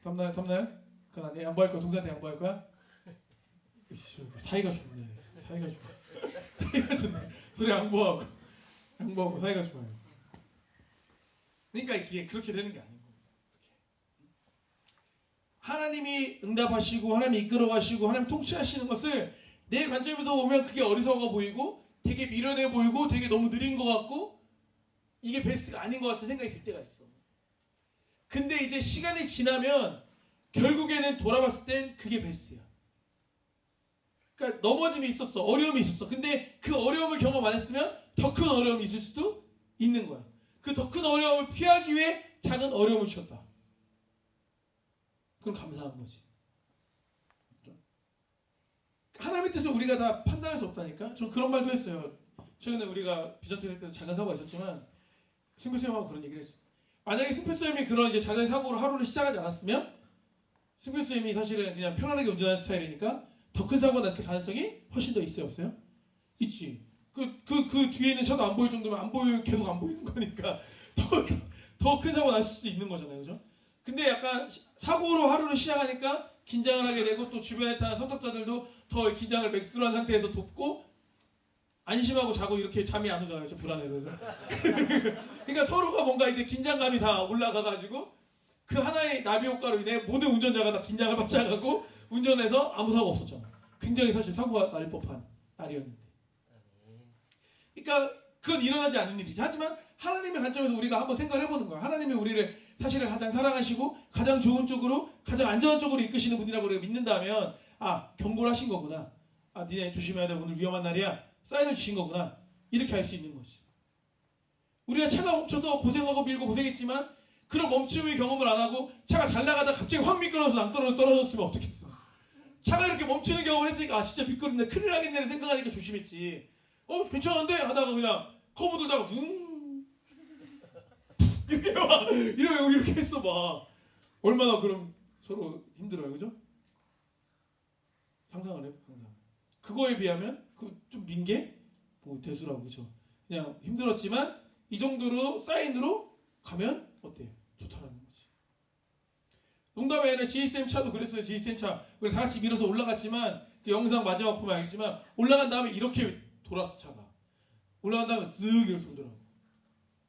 탐나요? 그건 아니야? 양보할 거야? 동생한테 양보할 거야? 사이가 좋네. 사이가 좋네. 소리 양보하고 사이가 좋아요. 그러니까 이게 그렇게 되는 게 아니고 하나님이 응답하시고 하나님이 이끌어가시고 하나님 통치하시는 것을 내 관점에서 보면 그게 어리석어 보이고 되게 미련해 보이고 되게 너무 느린 것 같고 이게 베스트가 아닌 것 같은 생각이 들 때가 있어. 근데 이제 시간이 지나면 결국에는 돌아봤을 땐 그게 베스트야. 그러니까 넘어짐이 있었어. 어려움이 있었어. 근데 그 어려움을 경험 안 했으면 더 큰 어려움이 있을 수도 있는 거야. 그 더 큰 어려움을 피하기 위해 작은 어려움을 주셨다. 그럼 감사한 거지. 하나님의 뜻을 우리가 다 판단할 수 없다니까. 저는 그런 말도 했어요. 최근에 우리가 비전트 할 때 작은 사고가 있었지만 승표쌤하고 그런 얘기를 했어요. 만약에 승표쌤이 그런 이제 작은 사고로 하루를 시작하지 않았으면 승표쌤이 사실은 그냥 편안하게 운전하는 스타일이니까 더 큰 사고가 났을 가능성이 훨씬 더 있어요, 없어요? 있지. 그 뒤에 있는 차도 안 보일 정도면 안 보이면 계속 안 보이는 거니까 더 큰 사고 날 수도 있는 거잖아요, 그죠? 근데 약간 사고로 하루를 시작하니까 긴장을 하게 되고 또 주변에 타는 선탑자들도 더 긴장을 맥스로 한 상태에서 돕고 안심하고 자고 이렇게 잠이 안 오잖아요, 저 불안해서. 그러니까 서로가 뭔가 이제 긴장감이 다 올라가가지고 그 하나의 나비 효과로 인해 모든 운전자가 다 긴장을 받쳐가고 운전해서 아무 사고 없었잖아. 굉장히 사실 사고가 날 법한 날이었는데. 그러니까 그건 일어나지 않는 일이지. 하지만 하나님의 관점에서 우리가 한번 생각을 해보는 거야. 하나님이 우리를 사실은 가장 사랑하시고 가장 좋은 쪽으로 가장 안전한 쪽으로 이끄시는 분이라고 우리가 믿는다면 아 경고를 하신 거구나. 아 니네 조심해야 돼. 오늘 위험한 날이야. 사인을 주신 거구나. 이렇게 알 수 있는 거지. 우리가 차가 멈춰서 고생하고 밀고 고생했지만 그런 멈춤의 경험을 안 하고 차가 잘 나가다 갑자기 확 미끄러워서 낭떠러지로 떨어졌으면 어떻겠어. 차가 이렇게 멈추는 경험을 했으니까 아 진짜 미끄럽네 큰일 나겠네를 생각하니까 조심했지. 괜찮은데 하다가 그냥 커브 들다가 이렇게 막 이렇게 했어 막 얼마나 그럼 서로 힘들어요, 그죠? 상상을 해, 상상. 그거에 비하면 그 좀 민 게 뭐 대수라고 그죠? 그냥 힘들었지만 이 정도로 사인으로 가면 어때? 좋다라는 거지. 농담이 아니라 GSM 차도 그랬어요. GSM 차 우리 다 같이 밀어서 올라갔지만 그 영상 마지막 보면 알겠지만 올라간 다음에 이렇게 돌았어 차가. 올라간 다음에 쓱 이렇게 돌더라고.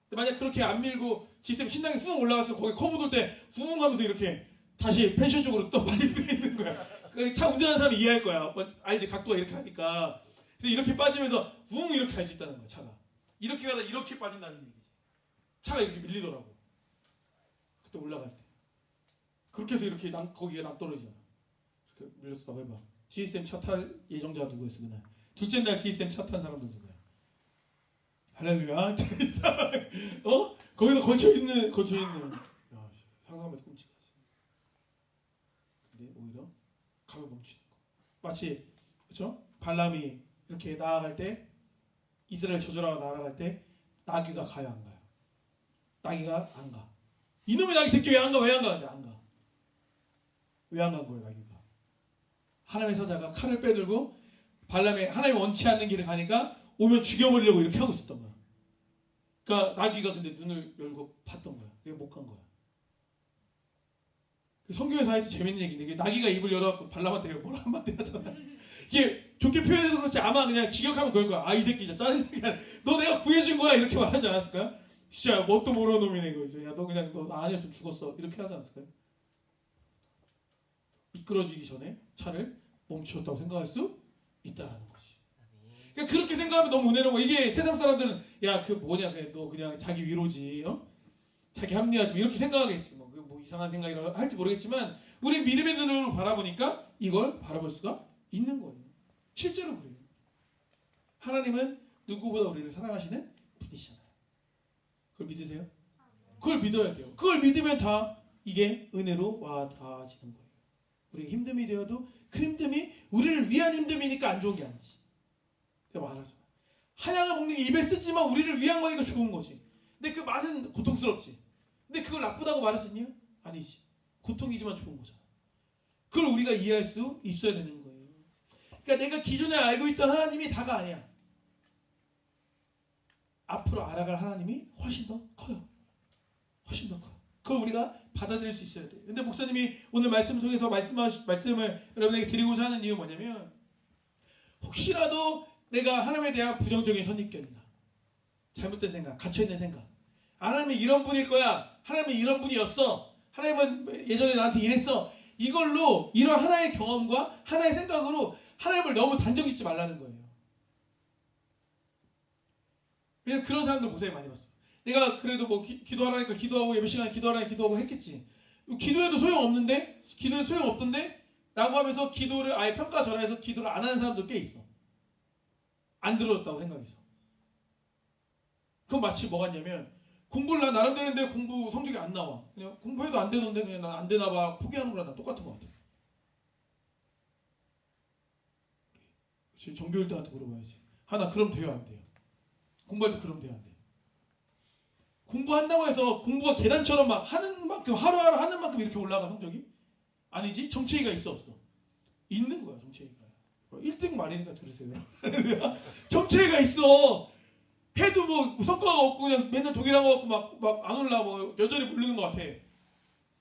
근데 만약 그렇게 안 밀고 GSM 신나게 쑥 올라가서 거기 커브 돌 때 붕 하면서 이렇게 다시 펜션 쪽으로 또 빠질 수 있는 거야. 차 운전하는 사람이 이해할 거야. 알지? 각도가 이렇게 하니까. 근데 이렇게 빠지면서 붕 이렇게 갈 수 있다는 거야 차가. 이렇게 가다 이렇게 빠진다는 얘기지. 차가 이렇게 밀리더라고. 그때 올라갈 때. 그렇게 해서 이렇게 거기에 낭떠러지잖아. 이렇게 밀렸다고 해봐. GSM 차 탈 예정자 누구였어 그날? 둘째 날 GSM 차 탄 사람들 누구야? 할렐루야. 거기서 걸쳐있는 야, 상상하면 끔찍하지. 근데 오히려 가면 멈추는 거. 마치 그렇죠? 발람이 이렇게 나아갈 때 이스라엘 저주라고 나아갈 때 나귀가 가요 안 가요? 나귀가 안 가. 이놈의 나귀 새끼 왜 안 가? 왜 안 가? 안 가. 왜 안 간 거예요 나귀가? 하나님의 사자가 칼을 빼들고 발람의 하나님 원치 않는 길을 가니까 오면 죽여버리려고 이렇게 하고 있었던 거야. 그러니까 나귀가 근데 눈을 열고 봤던 거야. 왜 못 간 거야? 성경에서 하여튼 재밌는 얘기인데 나귀가 입을 열어갖고 발람한테 뭐라 한마디 하잖아. 이게 좋게 표현해서 그렇지 아마 그냥 직역하면 그럴 거야. 아 이 새끼 진짜 짜증나게 너 내가 구해준 거야 이렇게 말하지 않았을까요? 진짜 뭣도 모르는 놈이네 이거 이제. 야 너 그냥 너 나 아니었으면 죽었어 이렇게 하지 않았을까요? 미끄러지기 전에 차를 멈추었다고 생각할 수 있다라는 거지. 그러니까 그렇게 생각하면 너무 은혜로운 거. 이게 세상 사람들은 야 그 뭐냐 그냥 너 그냥 자기 위로지, 자기 합리화지 이렇게 생각하겠지. 뭐 이상한 생각이라고 할지 모르겠지만 우리 믿음의 눈으로 바라보니까 이걸 바라볼 수가 있는 거예요. 실제로 그래요. 하나님은 누구보다 우리를 사랑하시는 분이시잖아요. 그걸 믿으세요? 그걸 믿어야 돼요. 그걸 믿으면 다 이게 은혜로 와 닿아지는 거예요. 우리가 힘듦이 되어도 그 힘듦이 우리를 위한 힘듦이니까 안 좋은 게 아니지. 내가 말하잖아. 한약을 먹는 게 입에 쓰지만 우리를 위한 거니까 좋은 거지. 근데 그 맛은 고통스럽지. 근데 그걸 나쁘다고 말할 수 있냐? 아니지. 고통이지만 좋은 거잖아. 그걸 우리가 이해할 수 있어야 되는 거예요. 그러니까 내가 기존에 알고 있던 하나님이 다가 아니야. 앞으로 알아갈 하나님이 훨씬 더 커요. 훨씬 더 커요. 그걸 우리가 받아들일 수 있어야 돼요. 근데 목사님이 오늘 말씀을 통해서 말씀을 여러분에게 드리고자 하는 이유는 뭐냐면 혹시라도 내가 하나님에 대한 부정적인 선입견이나 잘못된 생각, 갇혀있는 생각 하나님은 이런 분일 거야. 하나님은 이런 분이었어. 하나님은 예전에 나한테 이랬어. 이걸로 이런 하나의 경험과 하나의 생각으로 하나님을 너무 단정짓지 말라는 거예요. 왜냐면 그런 사람들 고생 많이 봤어. 내가 그래도 뭐 기도하라니까 기도하고 예배 시간에 기도하라니까 기도하고 했겠지. 기도해도 소용없는데? 기도해도 소용없던데? 라고 하면서 기도를 아예 평가절하해서 기도를 안 하는 사람도 꽤 있어. 안 들어줬다고 생각해서. 그건 마치 뭐 같냐면 공부를 난 나름대로 했는데 공부 성적이 안 나와. 그냥 공부해도 안 되던데 그냥 난 안 되나 봐. 포기하는 거랑 난 똑같은 것 같아. 지금 전교 1등한테 물어봐야지. 하나 그럼 돼요 안 돼요? 공부할 때 그럼 돼요 안 돼요? 공부한다고 해서 공부가 계단처럼 막 하는 만큼 하루하루 하는 만큼 이렇게 올라가 성적이? 아니지. 정체기가 있어 없어? 있는 거야 정체기가. 1등 말이니까 들으세요. 정체기가 있어. 해도 뭐 성과가 없고 그냥 맨날 동일한 거 갖고 막 안 올라 뭐 여전히 모르는 것 같아.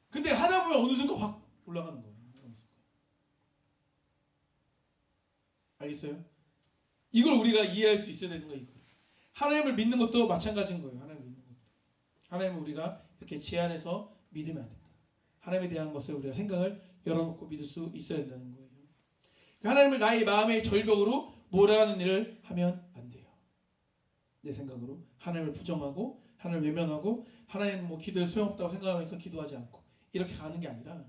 근데 하다 보면 어느 순간 확 올라가는 거야. 알겠어요? 이걸 우리가 이해할 수 있어야 되는 거예요. 하나님을 믿는 것도 마찬가지인 거예요. 하나님을 믿는 것도. 하나님을 우리가 이렇게 제한해서 믿으면 안 된다. 하나님에 대한 것을 우리가 생각을 열어놓고 믿을 수 있어야 된다는 거예요. 하나님을 나의 마음의 절벽으로 몰아가는 일을 하면 안 돼요. 내 생각으로 하나님을 부정하고 하나님을 외면하고 하나님 뭐 기도에 소용없다고 생각하면서 기도하지 않고 이렇게 가는 게 아니라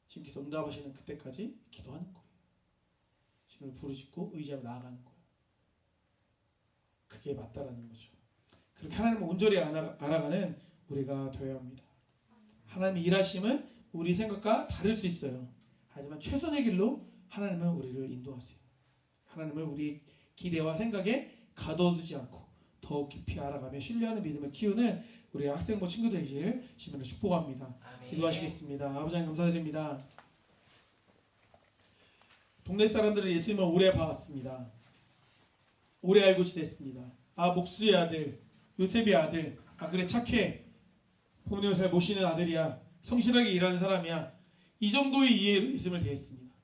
주님께서 응답하시는 그때까지 기도하는 거예요. 주님을 부르짖고 의지하며 나아가는 거예요. 그게 맞다라는 거죠. 그렇게 하나님을 온전히 알아가는 우리가 되어야 합니다. 하나님의 일하심은 우리 생각과 다를 수 있어요. 하지만 최선의 길로 하나님은 우리를 인도하세요. 하나님을 우리 기대와 생각에 가둬두지 않고 더욱 깊이 알아가며 신뢰하는 믿음을 키우는 우리 학생부 친구들 되기를 주님으로 축복합니다. 아멘. 기도하시겠습니다. 아버지 하나님 감사드립니다. 동네 사람들은 예수님을 오래 봐왔습니다. 오래 알고 지냈습니다. 아 목수의 아들, 요셉의 아들, 아 그래 착해, 부모님을 잘 모시는 아들이야, 성실하게 일하는 사람이야, 이 정도의 이해로 예수님을 대했습니다.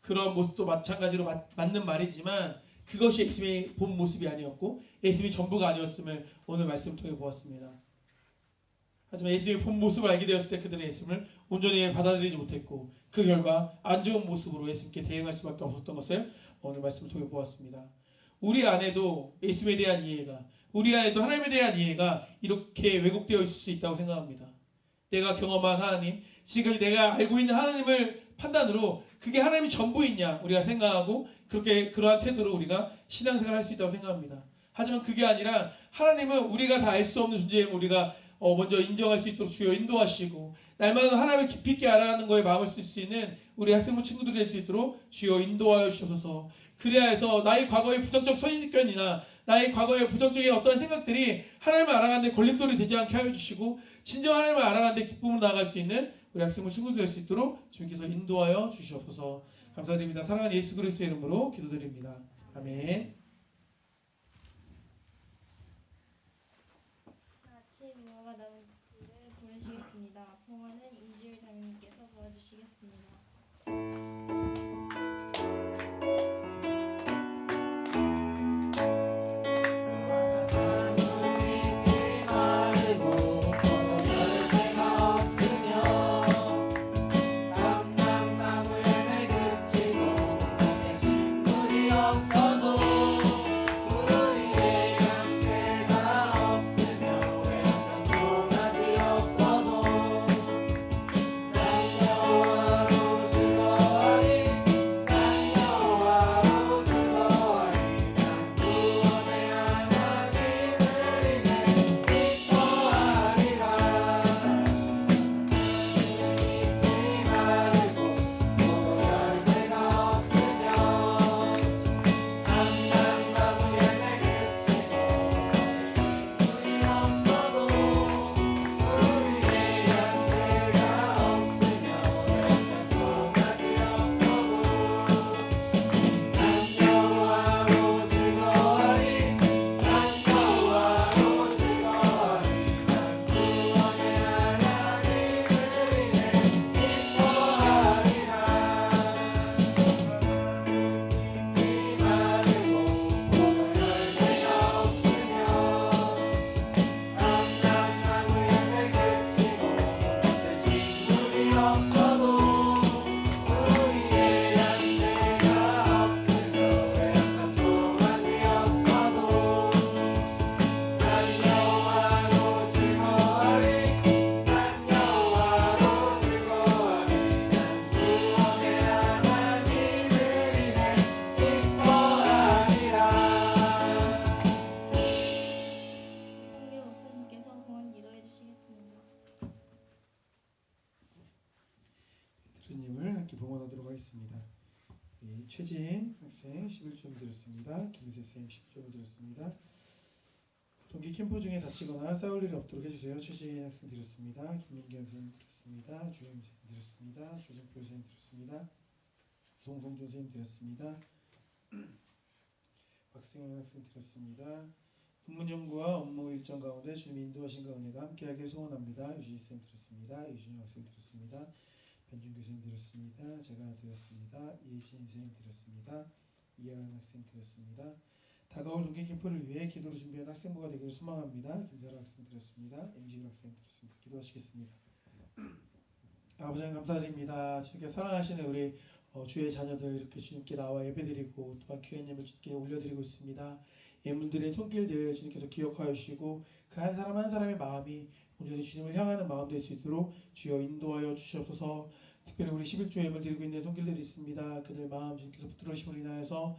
그런 모습도 마찬가지로 맞는 말이지만 그것이 예수님의 본 모습이 아니었고 예수님이 전부가 아니었음을 오늘 말씀을 통해 보았습니다. 하지만 예수님의 본 모습을 알게 되었을 때 그들은 예수님을 온전히 받아들이지 못했고 그 결과 안 좋은 모습으로 예수님께 대응할 수밖에 없었던 것을 오늘 말씀을 통해 보았습니다. 우리 안에도 예수님에 대한 이해가, 우리 안에도 하나님에 대한 이해가 이렇게 왜곡되어 있을 수 있다고 생각합니다. 내가 경험한 하나님, 지금까지 내가 알고 있는 하나님을 판단으로 그게 하나님이 전부이냐 우리가 생각하고 그렇게 그러한 태도로 우리가 신앙생활을 할 수 있다고 생각합니다. 하지만 그게 아니라 하나님은 우리가 다 알 수 없는 존재임을 우리가 먼저 인정할 수 있도록 주여 인도하시고 날마다 하나님을 깊이 있게 알아가는 거에 마음을 쓸 수 있는 우리 학생부 친구들이 될 수 있도록 주여 인도하여 주셔서 그래야 해서 나의 과거의 부정적 선입견이나 나의 과거의 부정적인 어떠한 생각들이 하나님을 알아가는 데 걸림돌이 되지 않게 하여 주시고 진정 하나님을 알아가는 데 기쁨으로 나아갈 수 있는 우리 학생부 친구들 될 수 있도록 주님께서 인도하여 주시옵소서. 감사드립니다. 사랑하는 예수 그리스도의 이름으로 기도드립니다. 아멘. 같이 부모가 남은 길을 부르시겠습니다. 부모는 임지율 자매님께서 도와주시겠습니다. 주님을 함께 봉헌하도록 하겠습니다. 우리 최진 학생 11점 드렸습니다. 김희세 선생님 10점 드렸습니다. 동기 캠프 중에 다치거나 싸울 일이 없도록 해주세요. 최진 학생 드렸습니다. 김민경 선생님 드렸습니다. 주영 선생님 드렸습니다. 조정표 선생님 드렸습니다. 송성준 선생님 드렸습니다. 박승현 학생 드렸습니다. 논문 연구와 업무 일정 가운데 주님이 인도하신과 은혜가 함께하길 소원합니다. 유진희 선생님 드렸습니다. 유진영 학생 드렸습니다. 변준규 선생님 드렸습니다. 제가 드렸습니다. 이혜진 선생님 드렸습니다. 이하은 학생 드렸습니다. 다가올 동기 캠프를 위해 기도로 준비한 학생부가 되기를 소망합니다. 김사라 학생 드렸습니다. 임지훈 학생 드렸습니다. 기도하시겠습니다. 아버지 하나님 감사드립니다. 주님께 사랑하시는 우리 주의 자녀들 이렇게 주님께 나와 예배드리고 또한 귀한 예물 주님께 올려드리고 있습니다. 예물들의 손길들 주님께서 기억하여 주시고 그 한 사람 한 사람의 마음이 온전히 주님을 향하는 마음 될 수 있도록 주여 인도하여 주시옵소서. 특별히 우리 11조 예물 드리고 있는 손길들이 있습니다. 그들 마음 주님께서 붙들어 주심으로 인하여서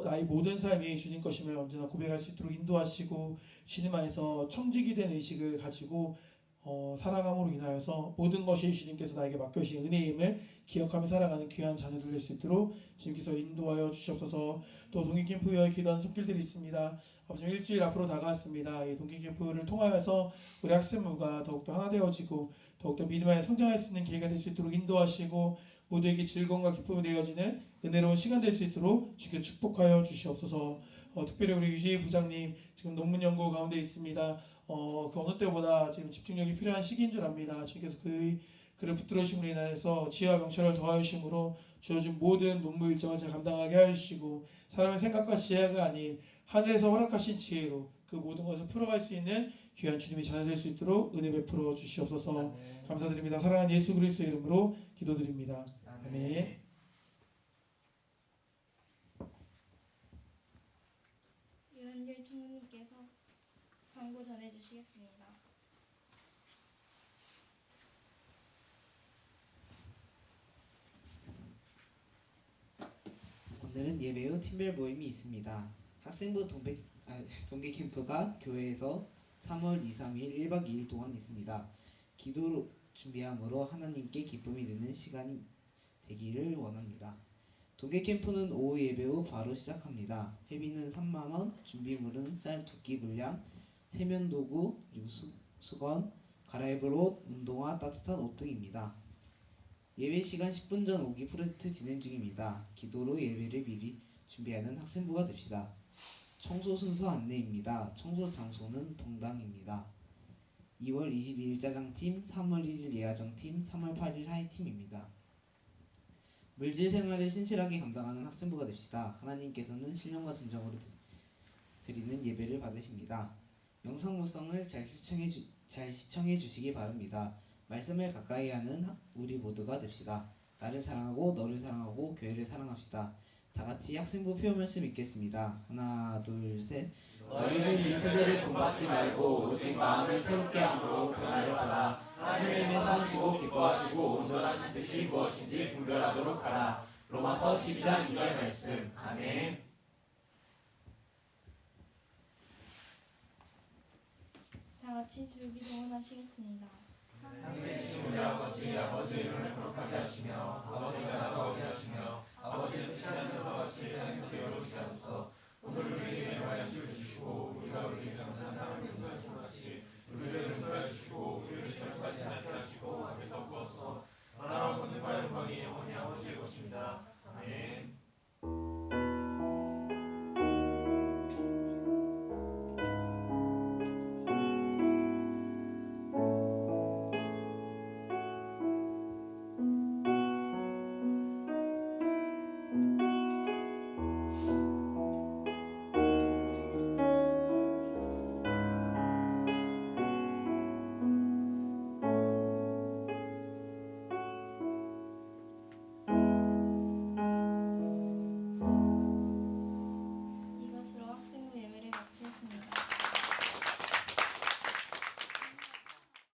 나의 모든 삶이 주님 것임을 언제나 고백할 수 있도록 인도하시고 주님 안에서 청직이 된 의식을 가지고 살아감으로 인하여서 모든 것이 주님께서 나에게 맡겨주신 은혜임을 기억하며 살아가는 귀한 자녀들 될 수 있도록 주님께서 인도하여 주시옵소서. 또 동기캠프 위하여 기도하는 손길들이 있습니다. 아버지 일주일 앞으로 다가왔습니다. 이 동기캠프를 통하여서 우리 학생부가 더욱더 하나 되어지고 더욱더 믿음 안에 성장할 수 있는 기회가 될 수 있도록 인도하시고 모두에게 즐거움과 기쁨이 되어지는 은혜로운 시간 될 수 있도록 주께 축복하여 주시옵소서. 특별히 우리 유지 부장님 지금 논문 연구 가운데 있습니다. 그 어느 때보다 지금 집중력이 필요한 시기인 줄 압니다. 주님께서 그를 붙들어 주심으로 인하여서 지혜와 명철을 더하여 주심으로 주어진 모든 논문 일정을 잘 감당하게 하여 주시고 사람의 생각과 지혜가 아닌 하늘에서 허락하신 지혜로 그 모든 것을 풀어갈 수 있는 귀한 주님의 자녀 될 수 있도록 은혜 베풀어 주시옵소서. 감사드립니다. 사랑하는 예수 그리스도의 이름으로 기도드립니다. 아멘. 유한결 총무님께서 광고 전해주시겠습니다. 오늘은 예배 후 팀별 모임이 있습니다. 학생부 동계 캠프가 교회에서 3월 2, 3일 1박 2일 동안 있습니다. 기도로 준비함으로 하나님께 기쁨이 되는 시간이 되기를 원합니다. 동계 캠프는 오후 예배 후 바로 시작합니다. 회비는 3만원, 준비물은 쌀 2끼 분량, 세면도구, 수건, 갈아입을 옷, 운동화, 따뜻한 옷 등입니다. 예배 시간 10분 전 오기 프로젝트 진행 중입니다. 기도로 예배를 미리 준비하는 학생부가 됩시다. 청소 순서 안내입니다. 청소 장소는 동당입니다. 2월 22일 짜장팀, 3월 1일 예아정팀, 3월 8일 하이팀입니다. 물질 생활을 신실하게 감당하는 학생부가 됩시다. 하나님께서는 신령과 진정으로 드리는 예배를 받으십니다. 영상 모성을 잘 시청해 주시기 바랍니다. 말씀을 가까이 하는 우리 모두가 됩시다. 나를 사랑하고 너를 사랑하고 교회를 사랑합시다. 다같이 학생부 표현 말씀 읽겠습니다. 하나 둘 셋. 너희는 이 세대를 본받지 말고 오직 마음을 새롭게 함으로 변화를 받아 하나님의 선하시고 기뻐하시고 온전하신 뜻이 무엇인지 분별하도록 하라. 로마서 12장 2절 말씀. 아멘. 다같이 주기 동원하시겠습니다. 하늘의 신 우리 아버지, 아버지의 이름을 거룩하게 하시며 아버지가 나라오게 하시며 아버지의 뜻이 하늘에서 같이 땅에서도 이루어지게 하소서. 오늘 우리에게 일용할 양식을 주시고 우리가 우리에게 잘못한